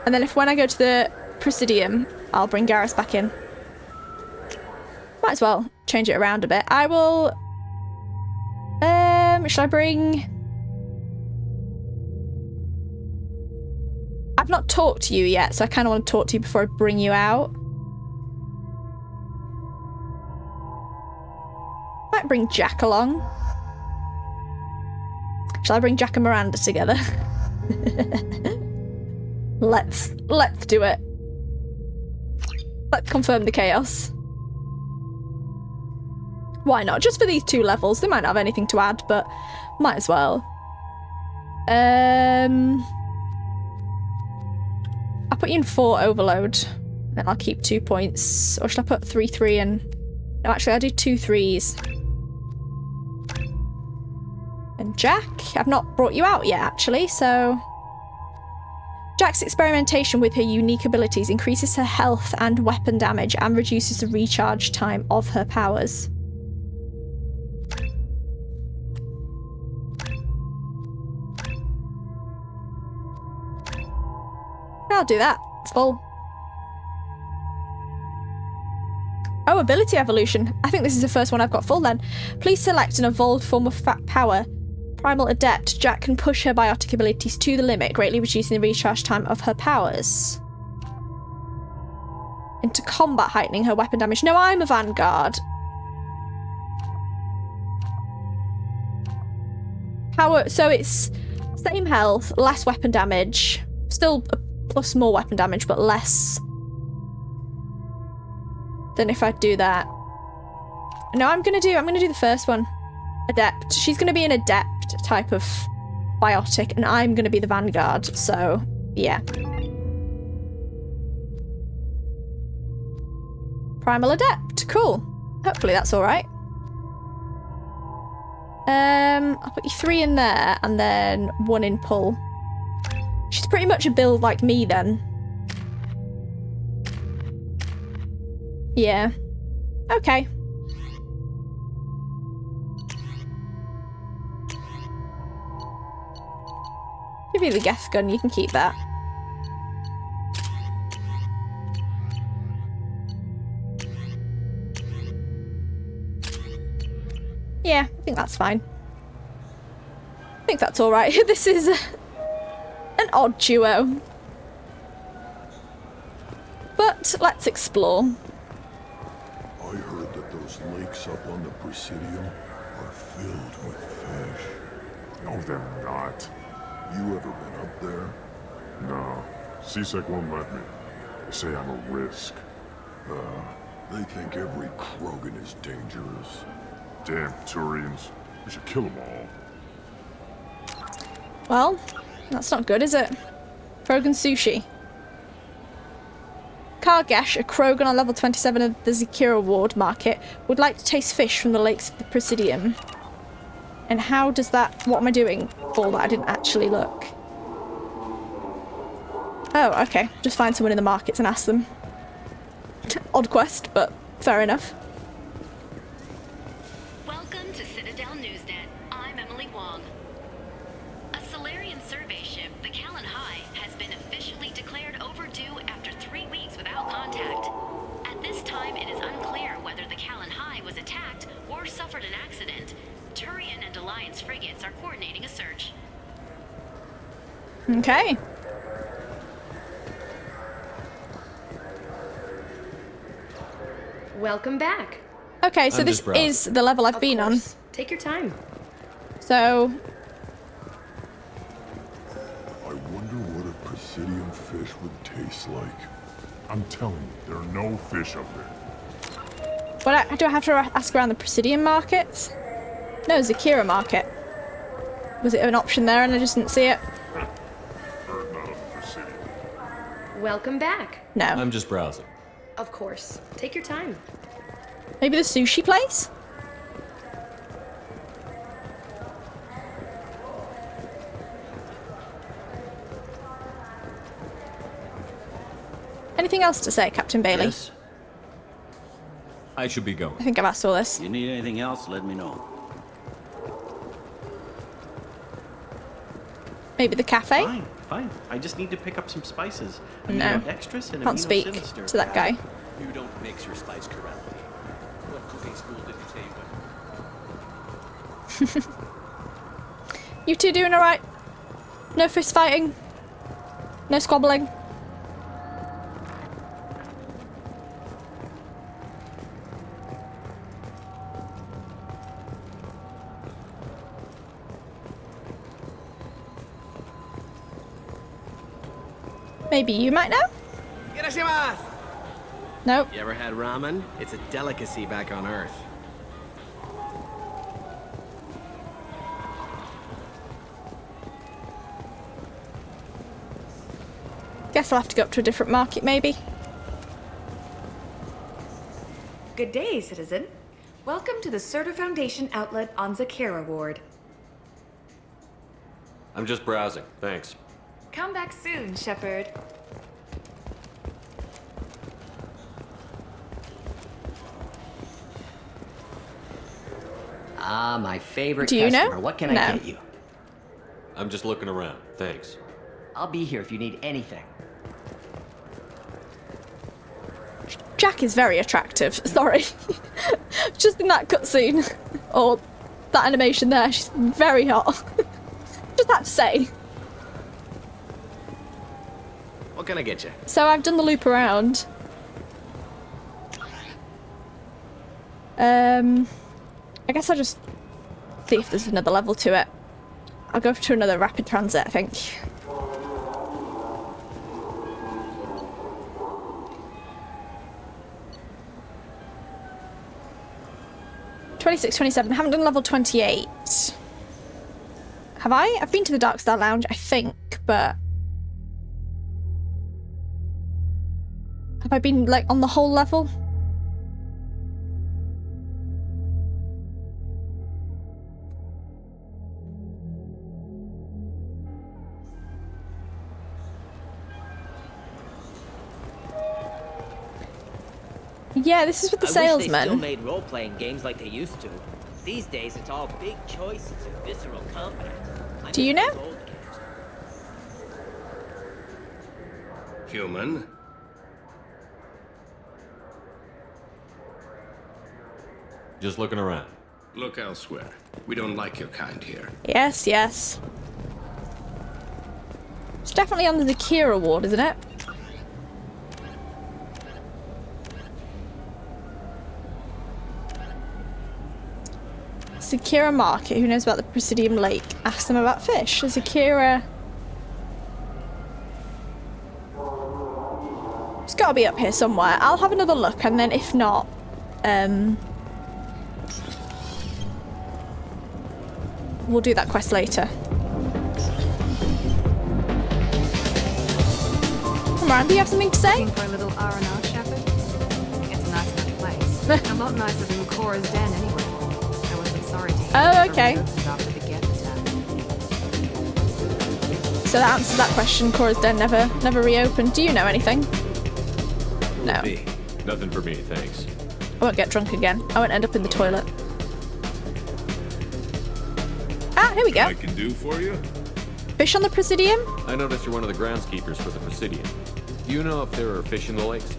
And then if when I go to the Presidium, I'll bring Garrus back in. Might as well change it around a bit. I will... shall I bring... I've not talked to you yet, so I kind of want to talk to you before I bring you out. Might bring Jack along. Shall I bring Jack and Miranda together? Let's do it. Let's confirm the chaos. Why not? Just for these 2 levels. They might not have anything to add, but might as well. I'll put you in 4 overload. Then I'll keep 2 points. Or should I put 3 and... No, actually I'll do 2 3s. And Jack, I've not brought you out yet actually, so... Jack's experimentation with her unique abilities increases her health and weapon damage and reduces the recharge time of her powers. I'll do that. It's full. Oh, ability evolution. I think this is the first one I've got full then. Please select an evolved form of fat power. Primal Adept. Jack can push her biotic abilities to the limit, greatly reducing the recharge time of her powers. Into combat, heightening her weapon damage. No, I'm a Vanguard. Power, so it's same health, less weapon damage. Still plus more weapon damage, but less than if I do that. No, I'm gonna do the first one. Adept. She's gonna be an adept type of biotic, and I'm gonna be the Vanguard, so yeah. Primal Adept. Cool. Hopefully that's alright. I'll put you 3 in there, and then 1 in pull. She's pretty much a build like me then. Yeah. Okay. Give you the Geth gun, you can keep that. Yeah, I think that's fine. I think that's alright. This is an odd duo. But let's explore. I heard that those lakes up on the Presidium are filled with fish. No, they're not. You ever been up there? No. CSEC won't let me. They say I'm a risk. They think every Krogan is dangerous. Damn Turians. We should kill them all. Well, that's not good, is it? Krogan sushi. Kargesh, a Krogan on level 27 of the Zakira Ward market, would like to taste fish from the lakes of the Presidium. And how does that... What am I doing? All that I didn't actually look. Oh, okay. Just find someone in the markets and ask them. Odd quest, but fair enough. Welcome to Citadel Newsnet. I'm Emily Wong. A Solarian survey ship, the Callan High, has been officially declared overdue after 3 weeks without contact. At this time, it is unclear whether the Callan High was attacked or suffered an accident. Turian and Alliance frigates are coordinating a search. Okay. Welcome back. Okay, so this is the level I've been on. Take your time. So... I wonder what a Presidium fish would taste like. I'm telling you, there are no fish up there. What, do I have to ask around the Presidium markets? No, Zakira market. Was it an option there and I just didn't see it? Heard not of the Presidium. Welcome back. No. I'm just browsing. Of course. Take your time. Maybe the sushi place? Anything else to say, Captain Bailey? Yes. I should be going. I think I've asked all this. You need anything else, let me know. Maybe the cafe? Fine, fine. I just need to pick up some spices. No. Extras and Can't speak sinister. to that guy. You don't mix your spice correctly. What cooking school did you say you went? You two doing alright? No fist fighting? No squabbling? Maybe you might know? Nope. You ever had ramen? It's a delicacy back on Earth. Guess I'll have to go up to a different market, maybe. Good day, citizen. Welcome to the Serta Foundation outlet on Zakera Ward. I'm just browsing, thanks. Come back soon, Shepard. Ah, my favorite Do you customer. know? What can No. I get you? I'm just looking around, thanks. I'll be here if you need anything. Jack is very attractive. Sorry. Just in that cutscene. Or that animation there, she's very hot. Just have to say. What can I get you? So I've done the loop around. I guess I'll just see if there's another level to it. I'll go to another rapid transit, I think. '26, 27. Haven't done level 28. Have I? I've been to the Dark Star Lounge, I think, but have I been like on the whole level? Yeah, this is with the I wish they still salesman. made role-playing games like they used to. These days, it's all big choices and visceral combat. Do you know? Human? Just looking around. Look elsewhere. We don't like your kind here. Yes, yes. It's definitely on the Zakira Ward, isn't it? Zakira Market. Who knows about the Presidium Lake? Ask them about fish. Zakira. It's got to be up here somewhere. I'll have another look, and then if not, we'll do that quest later. Come on, do you have something to say? Looking for a little R&R, Shepard? It's a nice enough place. A lot nicer than Cora's den, anyway. I wasn't sorry to hear Oh, okay. after the get attack. So that answers that question. Cora's den never reopened. Do you know anything? No. Nothing for me, thanks. I won't get drunk again. I won't end up in the toilet. Ah, here we go. I can do for you? Fish on the Presidium? I noticed you're one of the groundskeepers for the Presidium. Do you know if there are fish in the lakes?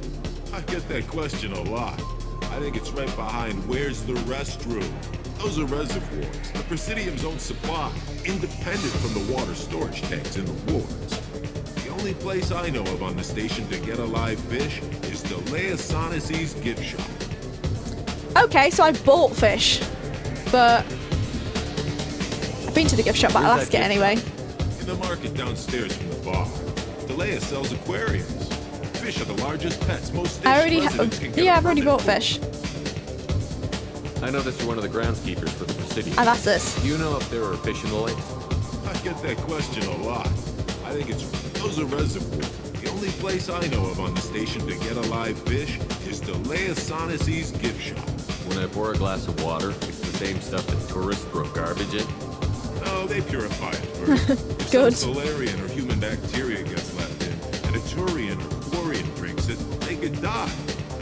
I get that question a lot. I think it's right behind where's the restroom. Those are reservoirs, the Presidium's own supply, independent from the water storage tanks in the wards. The only place I know of on the station to get a live fish is the Leia Sonasy's gift shop. Okay, so I bought fish. But I've been to the gift shop, but I'll ask it anyway. In the market downstairs from the bar, Leia sells aquariums. Fish are the largest pets most station I already residents can get. yeah, I've already bought fish. I noticed you're one of the groundskeepers for the Presidium. I've asked this. Do you know if there are fish in the lakes? I get that question a lot. I think it's those are reservoirs. The only place I know of on the station to get a live fish is the Leosanis' gift shop. When I pour a glass of water, it's the same stuff that tourists throw garbage in. No, they purify it first. If Good. some Solarian or human bacteria gets left in, and a Turian or Quarian drinks it, they could die.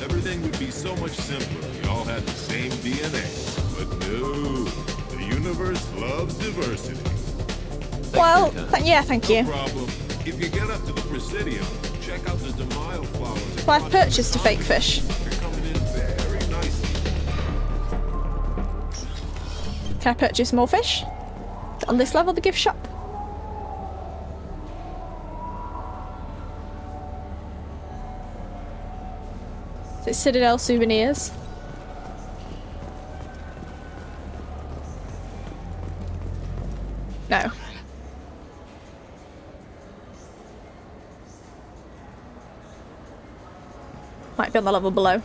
Everything would be so much simpler if we all had the same DNA. But no, the universe loves diversity. Well, yeah, thank you. No problem. If you get up to the Presidium, check out the Demile flowers. Well, I've purchased a fake fish. They're coming in very nicely. Can I purchase more fish? On this level, the gift shop? Is it Citadel souvenirs? No. Might be on the level below.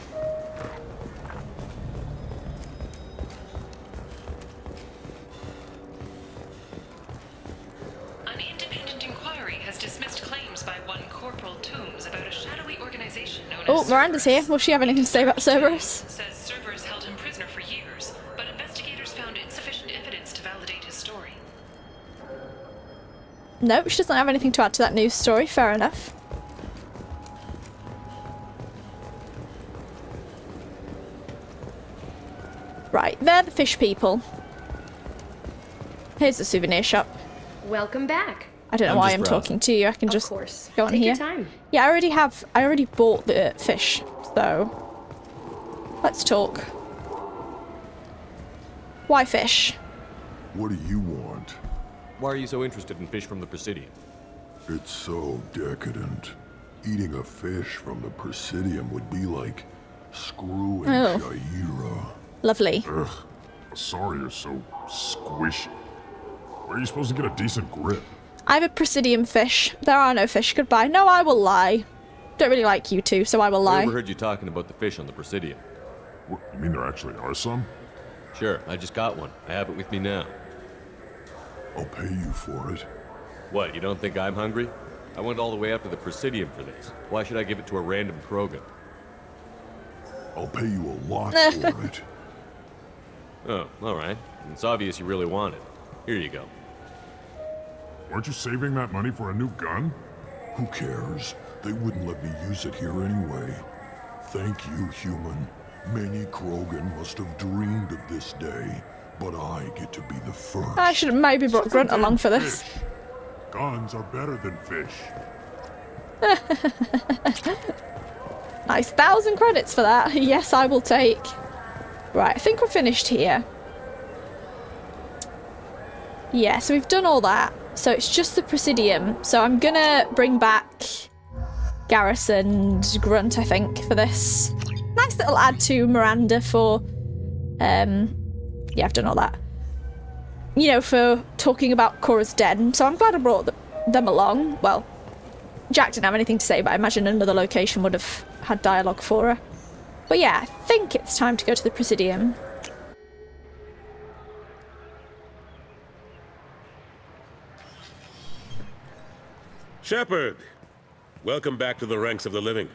An independent inquiry has dismissed claims by one Corporal Toombs about a shadowy organization known Oh, as Miranda's here. Will she have anything to say about Cerberus? says Cerberus held him prisoner for years, but investigators found insufficient evidence to validate his story. Nope, she doesn't have anything to add to that news story. Fair enough. Right, they're the fish people. Here's the souvenir shop. Welcome back. I don't know why I'm talking to you. I can just go on Take here. your time. Yeah, I already bought the fish, so let's talk. Why fish? What do you want? Why are you so interested in fish from the Presidium? It's so decadent. Eating a fish from the Presidium would be like screwing Oh. Jaira. Lovely. Ugh, sorry you're so squishy. Where are you supposed to get a decent grip? I have a Presidium fish. There are no fish. Goodbye. No, I will lie. Don't really like you two, so I will I lie. overheard you talking about the fish on the Presidium. What, you mean there actually are some? Sure, I just got one. I have it with me now. I'll pay you for it. What, you don't think I'm hungry? I went all the way up to the Presidium for this. Why should I give it to a random Krogan? I'll pay you a lot for it. Oh, alright. It's obvious you really want it. Here you go. Weren't you saving that money for a new gun? Who cares? They wouldn't let me use it here anyway. Thank you, human. Many Krogan must have dreamed of this day, but I get to be the first. I should have maybe brought Grunt along for this. Fish. Guns are better than fish. Nice. 1,000 credits for that. Yes, I will take. Right, I think we're finished here. Yeah, so we've done all that. So it's just the Presidium. So I'm gonna bring back Garrison and Grunt, I think, for this. Nice little add to Miranda for... yeah, I've done all that. You know, for talking about Cora's dead. So I'm glad I brought them along. Well, Jack didn't have anything to say, but I imagine another location would have had dialogue for her. But yeah, I think it's time to go to the Presidium. Shepard! Welcome back to the ranks of the living.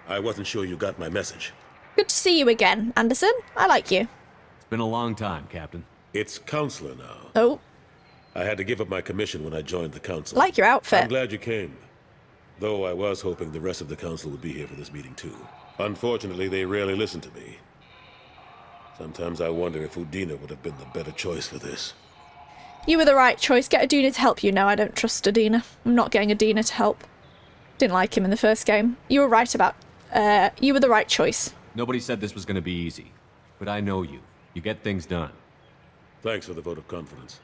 I wasn't sure you got my message. Good to see you again, Anderson. I like you. It's been a long time, Captain. It's Counselor now. Oh. I had to give up my commission when I joined the Council. Like your outfit. I'm glad you came. Though I was hoping the rest of the Council would be here for this meeting too. Unfortunately, they rarely listen to me. Sometimes I wonder if Udina would have been the better choice for this. You were the right choice. Get Udina to help you. No, I don't trust Udina. I'm not getting Udina to help. Didn't like him in the first game. You were right about... you were the right choice. Nobody said this was going to be easy. But I know you. You get things done. Thanks for the vote of confidence.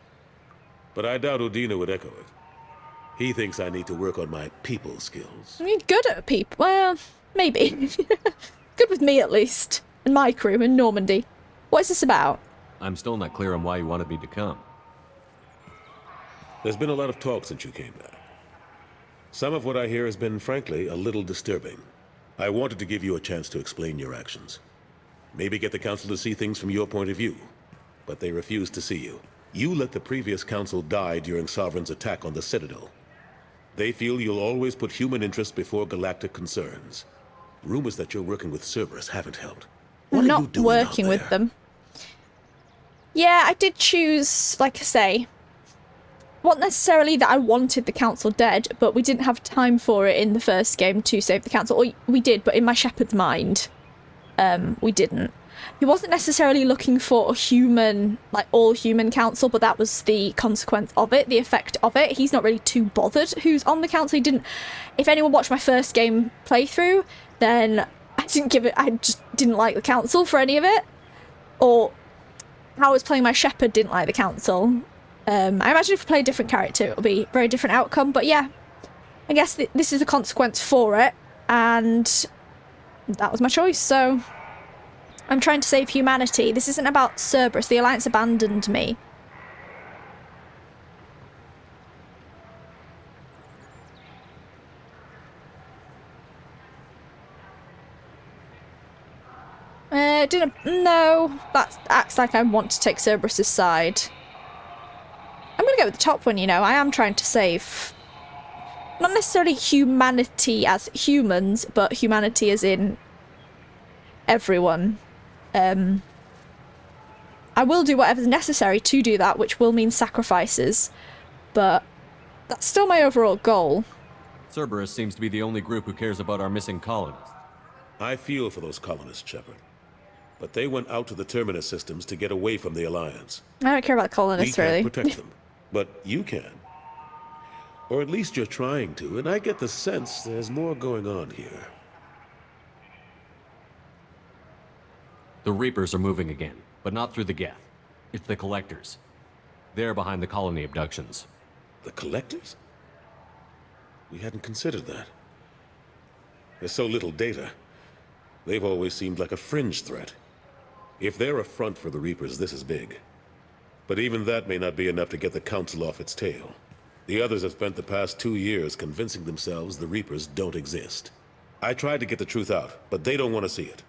But I doubt Udina would echo it. He thinks I need to work on my people skills. I mean, good at people. Well, maybe. Good with me, at least. And my crew in Normandy. What is this about? I'm still not clear on why you wanted me to come. There's been a lot of talk since you came back. Some of what I hear has been, frankly, a little disturbing. I wanted to give you a chance to explain your actions. Maybe get the Council to see things from your point of view. But they refused to see you. You let the previous Council die during Sovereign's attack on the Citadel. They feel you'll always put human interests before galactic concerns. Rumors that you're working with Cerberus haven't helped. What I'm are not you doing out working there? with them. Yeah, I did choose, like I say, not necessarily that I wanted the council dead, but we didn't have time for it in the first game to save the council. Or we did, but in my Shepard's mind, we didn't. He wasn't necessarily looking for a human, like all-human council, but that was the consequence of it, the effect of it. He's not really too bothered who's on the council. He didn't... If anyone watched my first game playthrough, then I just didn't like the council for any of it. Or how I was playing my Shepard didn't like the council. I imagine if we play a different character, it'll be a very different outcome. But yeah, I guess this is a consequence for it, and that was my choice, so... I'm trying to save humanity. This isn't about Cerberus. The Alliance abandoned me. No, that acts like I want to take Cerberus's side. I'm gonna go with the top one, you know. I am trying to save... Not necessarily humanity as humans, but humanity as in... everyone. I will do whatever's necessary to do that, which will mean sacrifices, but that's still my overall goal. Cerberus seems to be the only group who cares about our missing colonists. I feel for those colonists, Shepard. But they went out to the Terminus systems to get away from the Alliance. I don't care about colonists, we can't really. protect them, but you can. Or at least you're trying to, and I get the sense there's more going on here. The Reapers are moving again, but not through the Geth. It's the Collectors. They're behind the colony abductions. The Collectors? We hadn't considered that. There's so little data. They've always seemed like a fringe threat. If they're a front for the Reapers, this is big. But even that may not be enough to get the Council off its tail. The others have spent the past 2 years convincing themselves the Reapers don't exist. I tried to get the truth out, but they don't want to see it.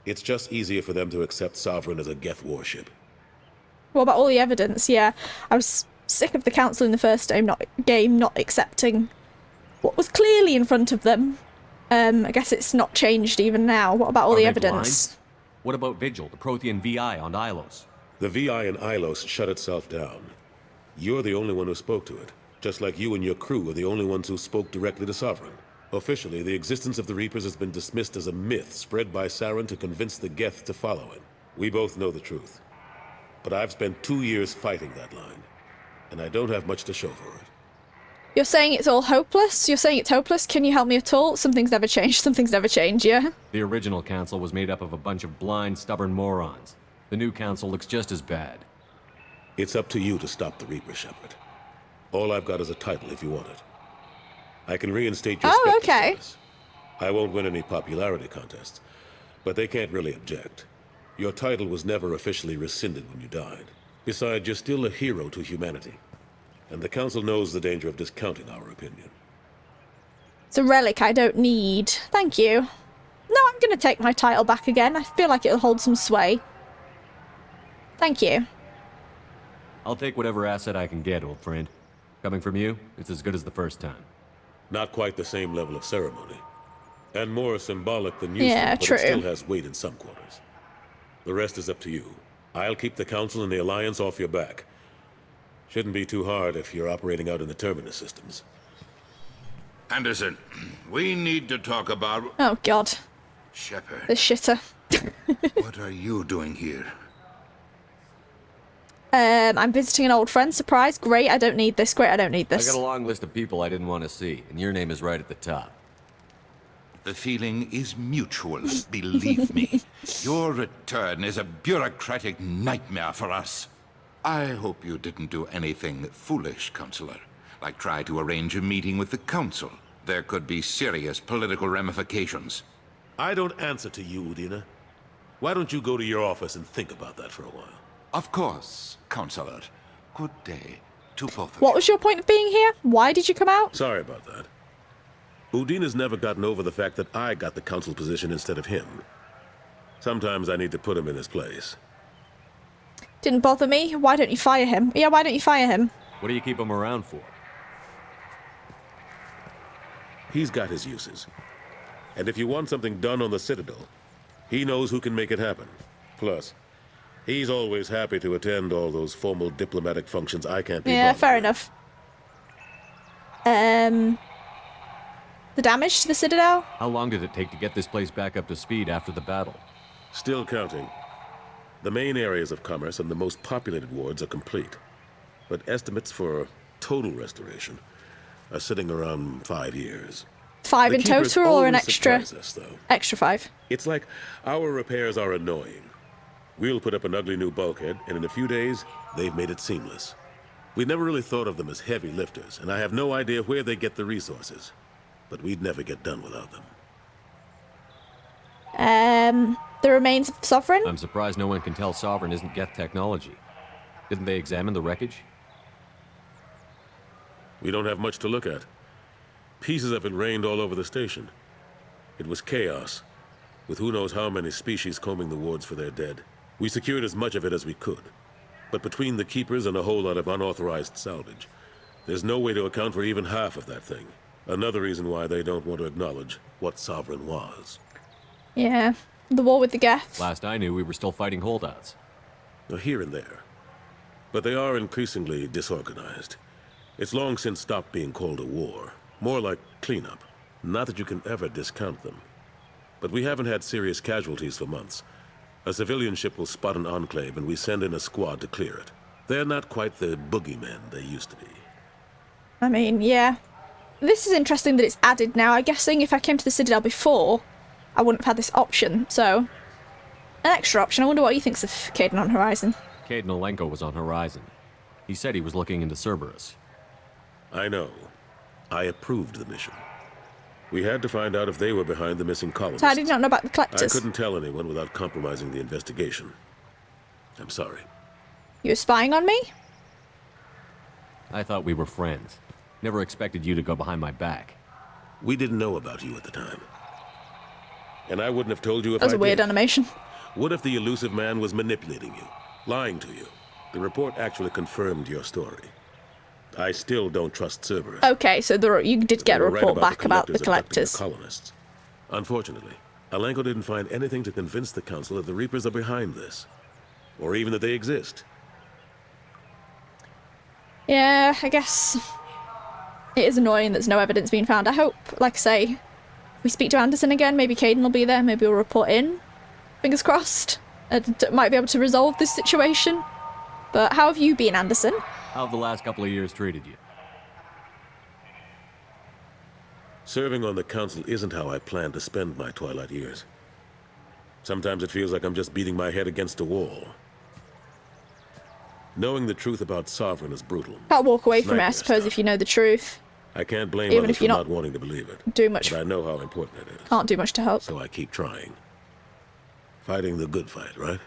It's just easier for them to accept Sovereign as a Geth warship. What about all the evidence? Yeah, I was sick of the council in the first game not accepting what was clearly in front of them. I guess it's not changed even now. What about all the evidence? Blind? What about Vigil, the Prothean VI on Ilos? The VI in Ilos shut itself down. You're the only one who spoke to it, just like you and your crew are the only ones who spoke directly to Sovereign. Officially, the existence of the Reapers has been dismissed as a myth spread by Saren to convince the Geth to follow him. We both know the truth. But I've spent 2 years fighting that line, and I don't have much to show for it. You're saying it's all hopeless? You're saying it's hopeless? Can you help me at all? Something's never changed. Something's never changed, yeah? The original council was made up of a bunch of blind, stubborn morons. The new council looks just as bad. It's up to you to stop the Reaper, Shepard. All I've got is a title if you want it. I can reinstate your Spectre status. I won't win any popularity contests, but they can't really object. Your title was never officially rescinded when you died. Besides, you're still a hero to humanity. And the Council knows the danger of discounting our opinion. It's a relic I don't need. Thank you. No, I'm going to take my title back again. I feel like it'll hold some sway. Thank you. I'll take whatever asset I can get, old friend. Coming from you, it's as good as the first time. Not quite the same level of ceremony. And more symbolic than useful, Yeah, but true. it still has weight in some quarters. The rest is up to you. I'll keep the Council and the Alliance off your back. Shouldn't be too hard if you're operating out in the Terminus systems. Anderson, we need to talk about... Oh, God. Shepard. The shitter. What are you doing here? I'm visiting an old friend. Surprise. Great, I don't need this. Great, I don't need I this. got a long list of people I didn't want to see, and your name is right at the top. The feeling is mutual, believe me. Your return is a bureaucratic nightmare for us. I hope you didn't do anything foolish, Counselor, like try to arrange a meeting with the Council. There could be serious political ramifications. I don't answer to you, Udina. Why don't you go to your office and think about that for a while? Of course, Counselor. Good day to both of What was your point of being here? Why did you come out? Sorry about that. Udina's never gotten over the fact that I got the Council position instead of him. Sometimes I need to put him in his place. Didn't bother me. Why don't you fire him? Yeah, why don't you fire him? What do you keep him around for? He's got his uses. And if you want something done on the Citadel, he knows who can make it happen. Plus, he's always happy to attend all those formal diplomatic functions I can't be Yeah, bothered fair with. enough. The damage to the Citadel? How long did it take to get this place back up to speed after the battle? Still counting. The main areas of commerce and the most populated wards are complete. But estimates for total restoration are sitting around 5 years. 5 The in Keepers total or an always extra? surprise us, though. Extra 5. It's like our repairs are annoying. We'll put up an ugly new bulkhead, and in a few days, they've made it seamless. We never really thought of them as heavy lifters, and I have no idea where they get the resources. But we'd never get done without them. The remains of the Sovereign? I'm surprised no one can tell Sovereign isn't Geth technology. Didn't they examine the wreckage? We don't have much to look at. Pieces of it rained all over the station. It was chaos, with who knows how many species combing the wards for their dead. We secured as much of it as we could. But between the Keepers and a whole lot of unauthorized salvage, there's no way to account for even half of that thing. Another reason why they don't want to acknowledge what Sovereign was. Yeah. The war with the Geth. Last I knew, we were still fighting holdouts. Here and there. But they are increasingly disorganized. It's long since stopped being called a war. More like cleanup. Not that you can ever discount them. But we haven't had serious casualties for months. A civilian ship will spot an enclave and we send in a squad to clear it. They're not quite the boogeymen they used to be. I mean, yeah. This is interesting that it's added now. I'm guessing if I came to the Citadel before, I wouldn't have had this option, so... An extra option. I wonder what he thinks of Caden on Horizon. Caden Alenko was on Horizon. He said he was looking into Cerberus. I know. I approved the mission. We had to find out if they were behind the missing colonists. So I did not know about the collectors. I couldn't tell anyone without compromising the investigation. I'm sorry. You were spying on me? I thought we were friends. Never expected you to go behind my back. We didn't know about you at the time. And I wouldn't have told you if That was I a weird did. animation. What if the elusive man was manipulating you, lying to you? The report actually confirmed your story. I still don't trust Cerberus. Okay, so you did get a They were right report back about the collectors collectors. abducting the colonists. Unfortunately, Alenko didn't find anything to convince the Council that the Reapers are behind this. Or even that they exist. Yeah, I guess it is annoying there's no evidence being found. I hope, like I say, if we speak to Anderson again, maybe Caden will be there, maybe we'll report in. Fingers crossed. Might be able to resolve this situation. But how have you been, Anderson? How have the last couple of years treated you? Serving on the Council isn't how I plan to spend my twilight years. Sometimes it feels like I'm just beating my head against a wall. Knowing the truth about Sovereign is brutal. Can't walk away from it, I Nightmare suppose, if you know the truth. I can't blame Even others if you're for not not wanting to believe it. doing much. But I know how important it is. Can't do much to help. So I keep trying. Fighting the good fight, right?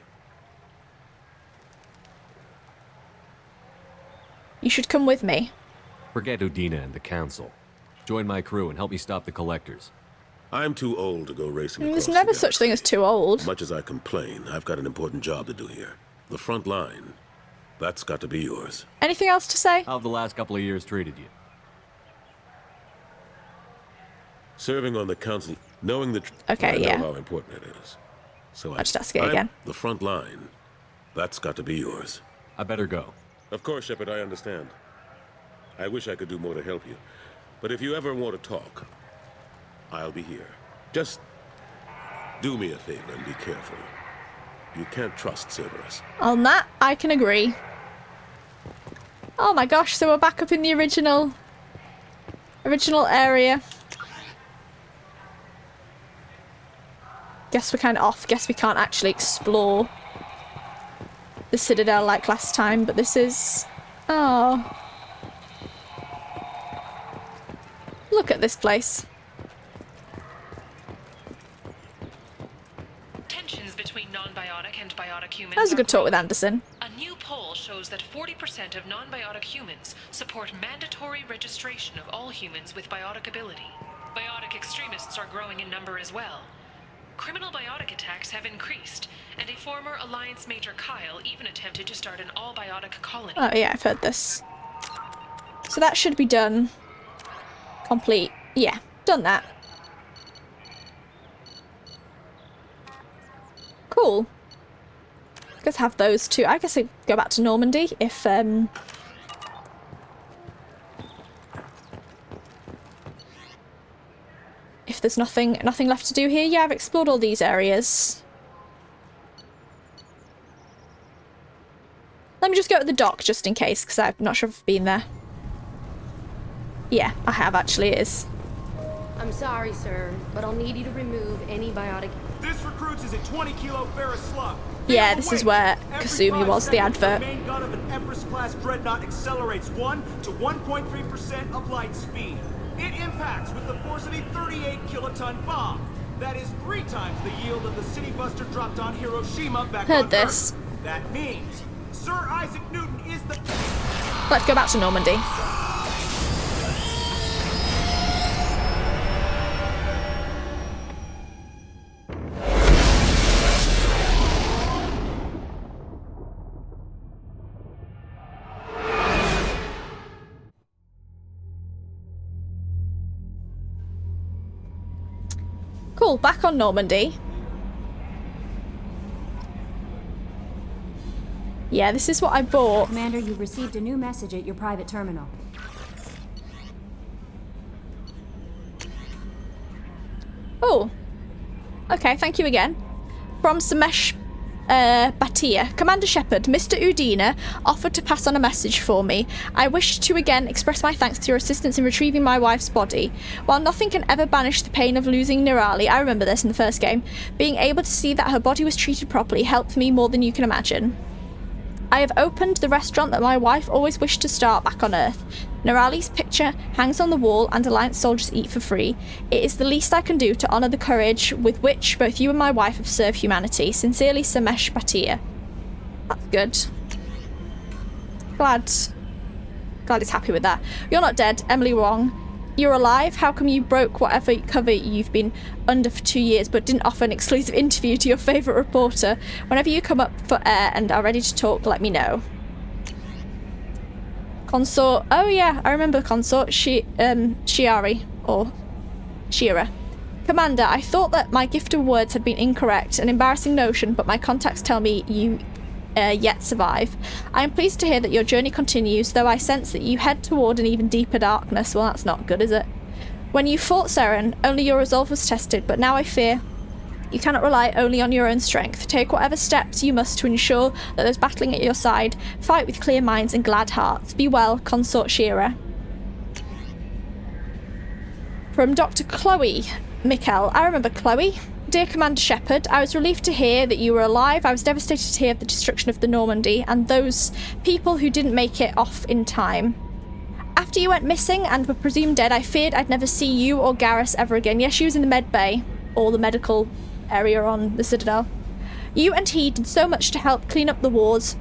You should come with me. Forget Udina and the Council. Join my crew and help me stop the collectors. I'm too old to go racing There's across never the such thing as too old. Much as I complain, I've got an important job to do here. The front line. That's got to be yours. Anything else to say? How have the last couple of years treated you? Serving on the Council, knowing the Okay, I yeah. know how important it is. So I'll just ask it again. The front line. That's got to be yours. I better go. Of course, Shepard, I understand. I wish I could do more to help you. But if you ever want to talk, I'll be here. Just do me a favor and be careful. You can't trust Cerberus. On that, I can agree. Oh my gosh, so we're back up in the original area. Guess we're kind of off. Guess we can't actually explore the Citadel like last time, but this is... Oh. Look at this place. Tensions between non-biotic and biotic humans. That was a good are talk with Anderson. A new poll shows that 40% of non-biotic humans support mandatory registration of all humans with biotic ability. Biotic extremists are growing in number as well. Criminal biotic attacks have increased, and a former Alliance Major Kyle even attempted to start an all-biotic colony. Oh yeah, I've heard this. So that should be done. Complete. Yeah. done that. Cool. I guess have those two. I guess I go back to Normandy if there's nothing left to do here. Yeah, I've explored all these areas. Let me just go to the dock just in case, because I'm not sure if I've been there. Yeah, I have actually. It is. I'm sorry, sir, but I'll need you to remove any biotic. This recruits is a 20 kilo ferrous slug. Yeah, this is where Kasumi was, the advert. The main gun of an Empress-class dreadnought accelerates 1 to 1.3% of light speed. It impacts with the force of a 38 kiloton bomb. That is 3 times the yield of the city buster dropped on Hiroshima back on this. Earth. That means Sir Isaac Newton is the... Let's go back to Normandy. Cool, back on Normandy. Yeah, this is what I bought. Commander, you've received a new message at your private terminal. Oh. Okay, thank you again. From Samesh Bhatia. Commander Shepard, Mr. Udina offered to pass on a message for me. I wish to again express my thanks to your assistance in retrieving my wife's body. While nothing can ever banish the pain of losing Nirali, I remember this in the first game, being able to see that her body was treated properly helped me more than you can imagine. I have opened the restaurant that my wife always wished to start back on Earth. Nirali's picture hangs on the wall and Alliance soldiers eat for free. It is the least I can do to honour the courage with which both you and my wife have served humanity. Sincerely, Samesh Bhatia. That's good. Glad he's happy with that. You're not dead, Emily Wong. You're alive? How come you broke whatever cover you've been under for 2 years but didn't offer an exclusive interview to your favourite reporter? Whenever you come up for air and are ready to talk, let me know. Consort. Oh yeah, I remember Consort. Shiari. Or Shira. Commander, I thought that my gift of words had been incorrect, an embarrassing notion, but my contacts tell me you yet survive. I am pleased to hear that your journey continues, though I sense that you head toward an even deeper darkness. Well, that's not good, is it? When you fought Seren, only your resolve was tested, but now I fear you cannot rely only on your own strength. Take whatever steps you must to ensure that those battling at your side fight with clear minds and glad hearts. Be well, Consort Shira. From Dr. Chloe Mikkel. I remember Chloe. Dear Commander Shepard, I was relieved to hear that you were alive. I was devastated to hear of the destruction of the Normandy and those people who didn't make it off in time. After you went missing and were presumed dead, I feared I'd never see you or Garrus ever again. Yes, she was in the med bay, or the medical area on the Citadel. You and he did so much to help clean up the wars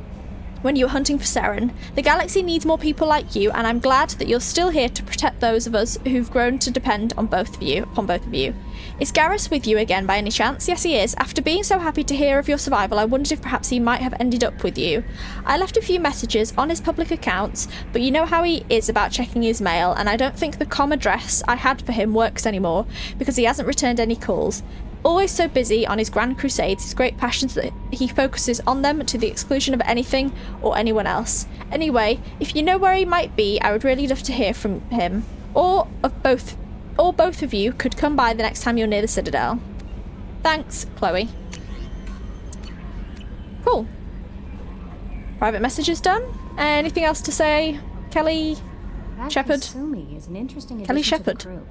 when you were hunting for Seren. The galaxy needs more people like you, and I'm glad that you're still here to protect those of us who've grown to depend on both of you. Is Garrus with you again by any chance? Yes, he is. After being so happy to hear of your survival, I wondered if perhaps he might have ended up with you. I left a few messages on his public accounts, but you know how he is about checking his mail, and I don't think the com address I had for him works anymore, because he hasn't returned any calls. Always so busy on his grand crusades, his great passions that he focuses on them to the exclusion of anything or anyone else. Anyway, if you know where he might be, I would really love to hear from him. Or both of you could come by the next time you're near the Citadel. Thanks, Chloe. Cool. Private messages done. Anything else to say, Kelly Shepard? Kasumi is an interesting Kelly addition Shepard. to the crew.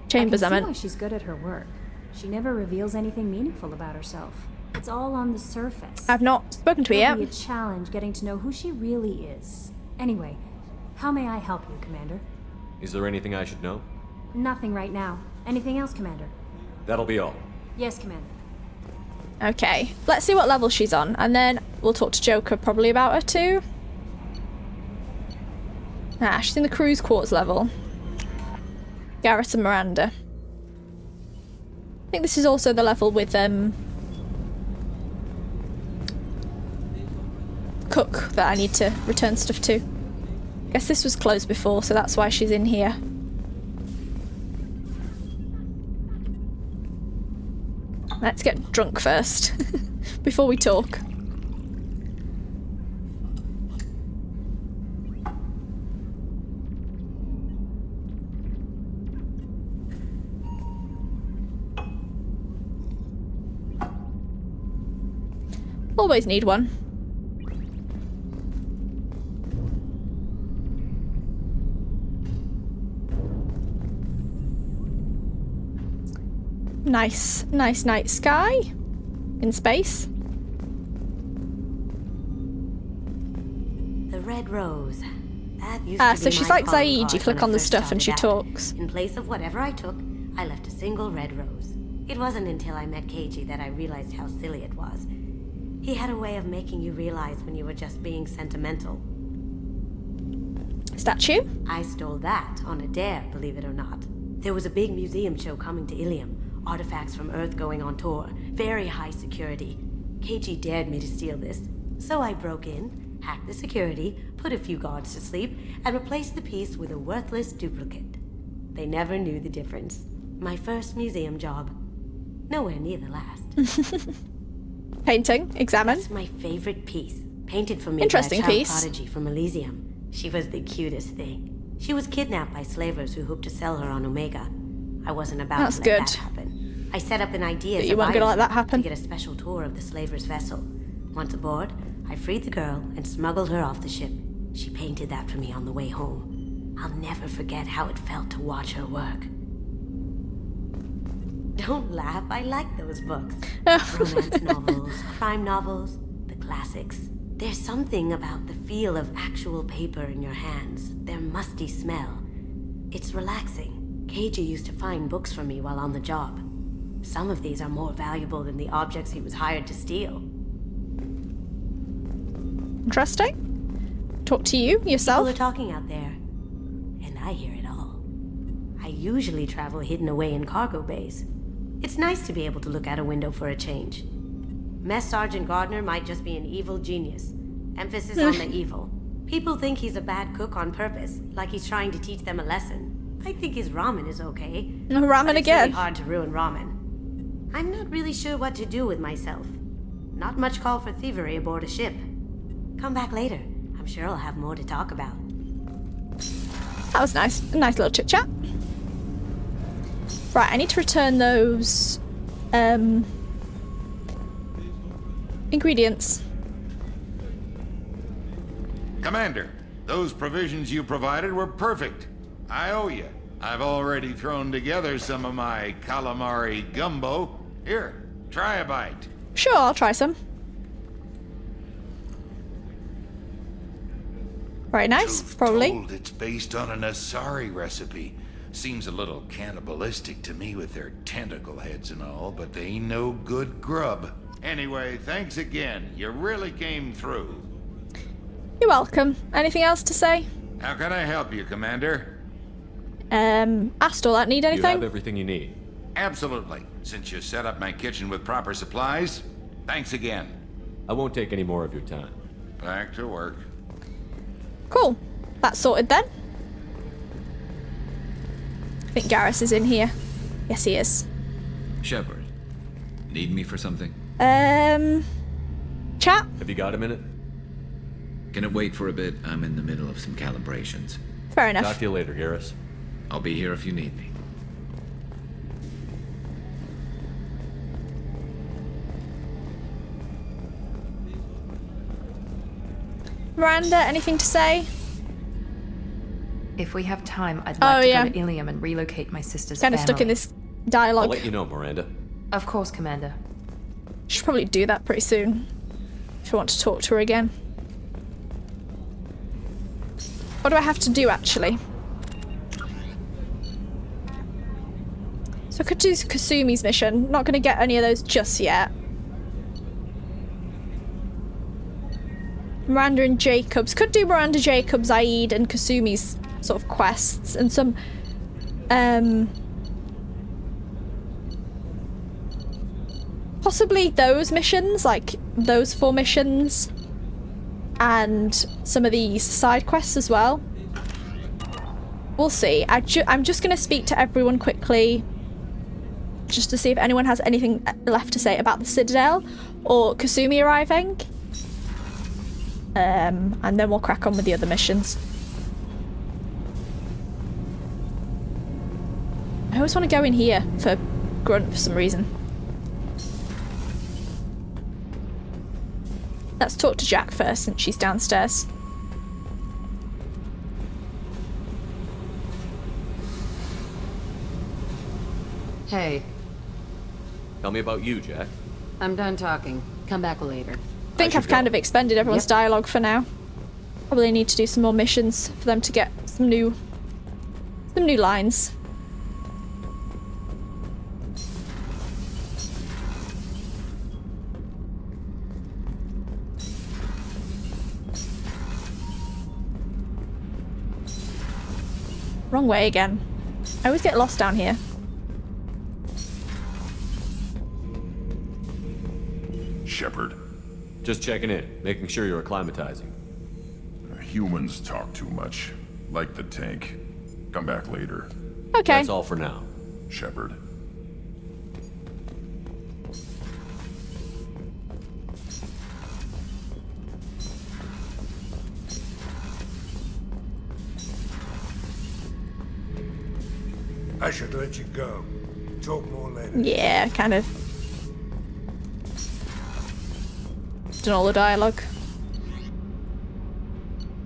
Chambers, I I can see meant. why she's good at her work. She never reveals anything meaningful about herself. It's all on the surface. I've not spoken to her It'll yet. be a challenge getting to know who she really is. Anyway, how may I help you, Commander? Is there anything I should know? Nothing right now. Anything else, Commander? That'll be all. Yes, Commander. Okay, let's see what level she's on, and then we'll talk to Joker probably about her too. Ah, she's in the cruise quarters level. Garrus and Miranda. I think this is also the level with Cook that I need to return stuff to. Guess this was closed before, so that's why she's in here. Let's get drunk first, before we talk. Always need one. Nice night sky in space. The red rose. That used to be so she's my like calling Zaid, card you click when I on the first stuff and she started out. talks. In place of whatever I took, I left a single red rose. It wasn't until I met KG that I realized how silly it was. He had a way of making you realize when you were just being sentimental. Statue? I stole that on a dare, believe it or not. There was a big museum show coming to Ilium. Artifacts from Earth going on tour. Very high security. KG dared me to steal this. So I broke in, hacked the security, put a few guards to sleep, and replaced the piece with a worthless duplicate. They never knew the difference. My first museum job. Nowhere near the last. Painting. Examine. That's my favorite piece. Painted for me Interesting by a child piece. prodigy from Elysium. She was the cutest thing. She was kidnapped by slavers who hoped to sell her on Omega. I wasn't about That's to let good. that happen. I set up an idea But you weren't gonna let that happen? to get a special tour of the slaver's vessel. Once aboard, I freed the girl and smuggled her off the ship. She painted that for me on the way home. I'll never forget how it felt to watch her work. Don't laugh, I like those books. Romance novels, crime novels, the classics. There's something about the feel of actual paper in your hands, their musty smell. It's relaxing. KG used to find books for me while on the job. Some of these are more valuable than the objects he was hired to steal. Interesting. Talk to you, yourself. People are talking out there, and I hear it all. I usually travel hidden away in cargo bays. It's nice to be able to look out a window for a change. Mess Sergeant Gardner might just be an evil genius. Emphasis on the evil. People think he's a bad cook on purpose, like he's trying to teach them a lesson. I think his ramen is okay. Ramen but it's again. really hard to ruin ramen. I'm not really sure what to do with myself. Not much call for thievery aboard a ship. Come back later. I'm sure I'll have more to talk about. That was nice. A nice little chit chat. Right, I need to return those ingredients. Commander, those provisions you provided were perfect. I owe you. I've already thrown together some of my calamari gumbo. Here, try a bite. Sure, I'll try some. Very nice, probably. Told it's based on an Asari recipe. Seems a little cannibalistic to me with their tentacle heads and all, but they ain't no good grub. Anyway, thanks again. You really came through. You're welcome. Anything else to say? How can I help you, Commander? Astor, that need anything? You have everything you need. Absolutely. Since you set up my kitchen with proper supplies, thanks again. I won't take any more of your time. Back to work. Cool. That's sorted then. I think Garrus is in here. Yes, he is. Shepard, need me for something? Chat? Have you got a minute? Can it wait for a bit? I'm in the middle of some calibrations. Fair enough. Talk to you later, Garrus. I'll be here if you need me. Miranda, anything to say? If we have time, I'd like to yeah. go to Ilium and relocate my sister's Kind of family. stuck in this I'll dialogue. let you know, Miranda. Of course, Commander. Should probably do that pretty soon. If I want to talk to her again. What do I have to do, actually? So I could do Kasumi's mission. Not going to get any of those just yet. Miranda and Jacobs. Could do Miranda, Jacobs, Zaid, and Kasumi's sort of quests. And some... possibly those missions, like those 4 missions. And some of these side quests as well. We'll see. I'm just going to speak to everyone quickly. just to see if anyone has anything left to say about the Citadel or Kasumi arriving. And then we'll crack on with the other missions. I always want to go in here for Grunt for some reason. Let's talk to Jack first since she's downstairs. Hey, Tell me about you, Jack. I'm done talking. Come back later. I think I've kind of expended everyone's dialogue for now. Probably need to do some more missions for them to get some new lines. Wrong way again. I always get lost down here. Shepard. Just checking in, making sure you're acclimatizing. Humans talk too much. Like the tank. Come back later. Okay. That's all for now. Shepard. I should let you go. Talk more later. Yeah, kind of. Done all the dialogue.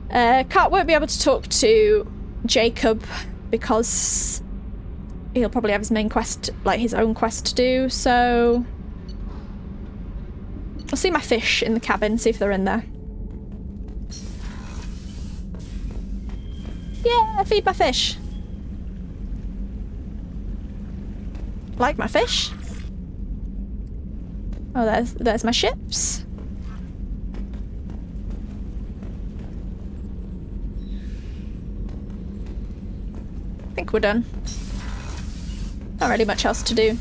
Kat won't be able to talk to Jacob because he'll probably have his main quest, like his own quest to do, so I'll see my fish in the cabin, see if they're in there. Yeah, feed my fish. Like my fish. Oh, there's my ships. I think we're done. Not really much else to do.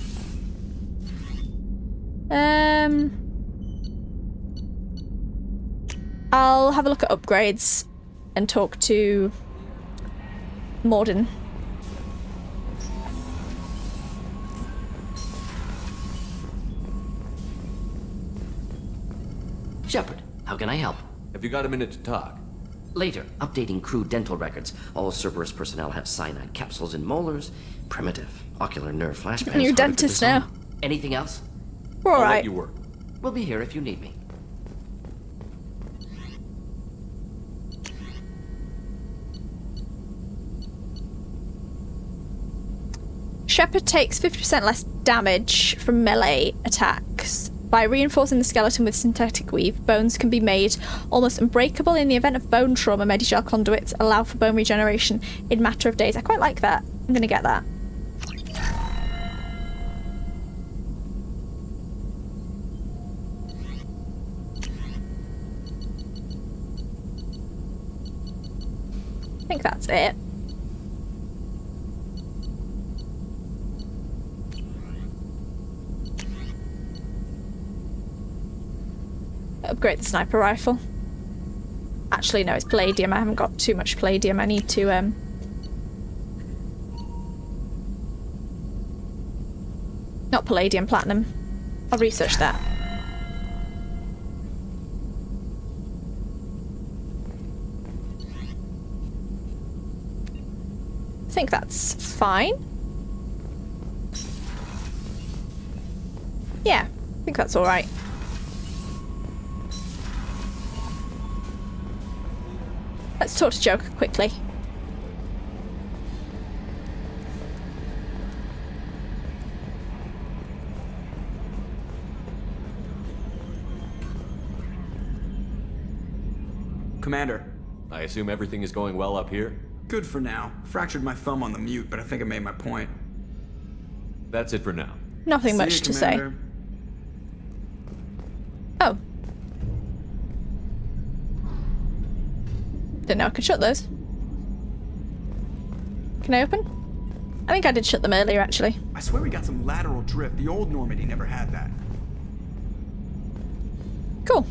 I'll have a look at upgrades and talk to Morden. Shepard, how can I help? Have you got a minute to talk? Later, updating crew dental records. All Cerberus personnel have cyanide capsules in molars. Primitive. Ocular nerve flashbangs. You're dentist now. Anything else? We're all I'll right. let you work. We'll be here if you need me. Shepard takes 50% less damage from melee attacks. By reinforcing the skeleton with synthetic weave, bones can be made almost unbreakable. In the event of bone trauma, Medigel conduits allow for bone regeneration in a matter of days. I quite like that. I'm gonna get that. I think that's it. Upgrade the sniper rifle. Actually, no, it's palladium. I haven't got too much palladium. I need to, not palladium, platinum. I'll research that. I think that's fine. Yeah, I think that's alright. Let's talk to Joker quickly. Commander. I assume everything is going well up here? Good for now. Fractured my thumb on the mute, but I think I made my point. That's it for now. Nothing See much you, to say. Commander. Oh. Didn't know I could shut those. Can I open? I think I did shut them earlier, actually. I swear we got some lateral drift. The old Normandy never had that. Cool.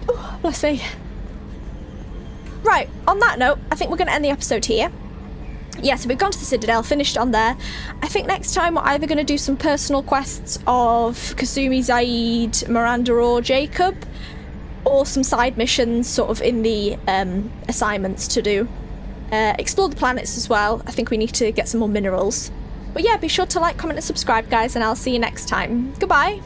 Oh, bless me. Right, on that note, I think we're going to end the episode here. yeah, so we've gone to the Citadel, finished on there. I think next time we're either going to do some personal quests of Kasumi, Zaid, Miranda or Jacob, or some side missions sort of in the assignments to do. Explore the planets as well. I think we need to get some more minerals. But yeah, be sure to like, comment and subscribe, guys, and I'll see you next time. Goodbye!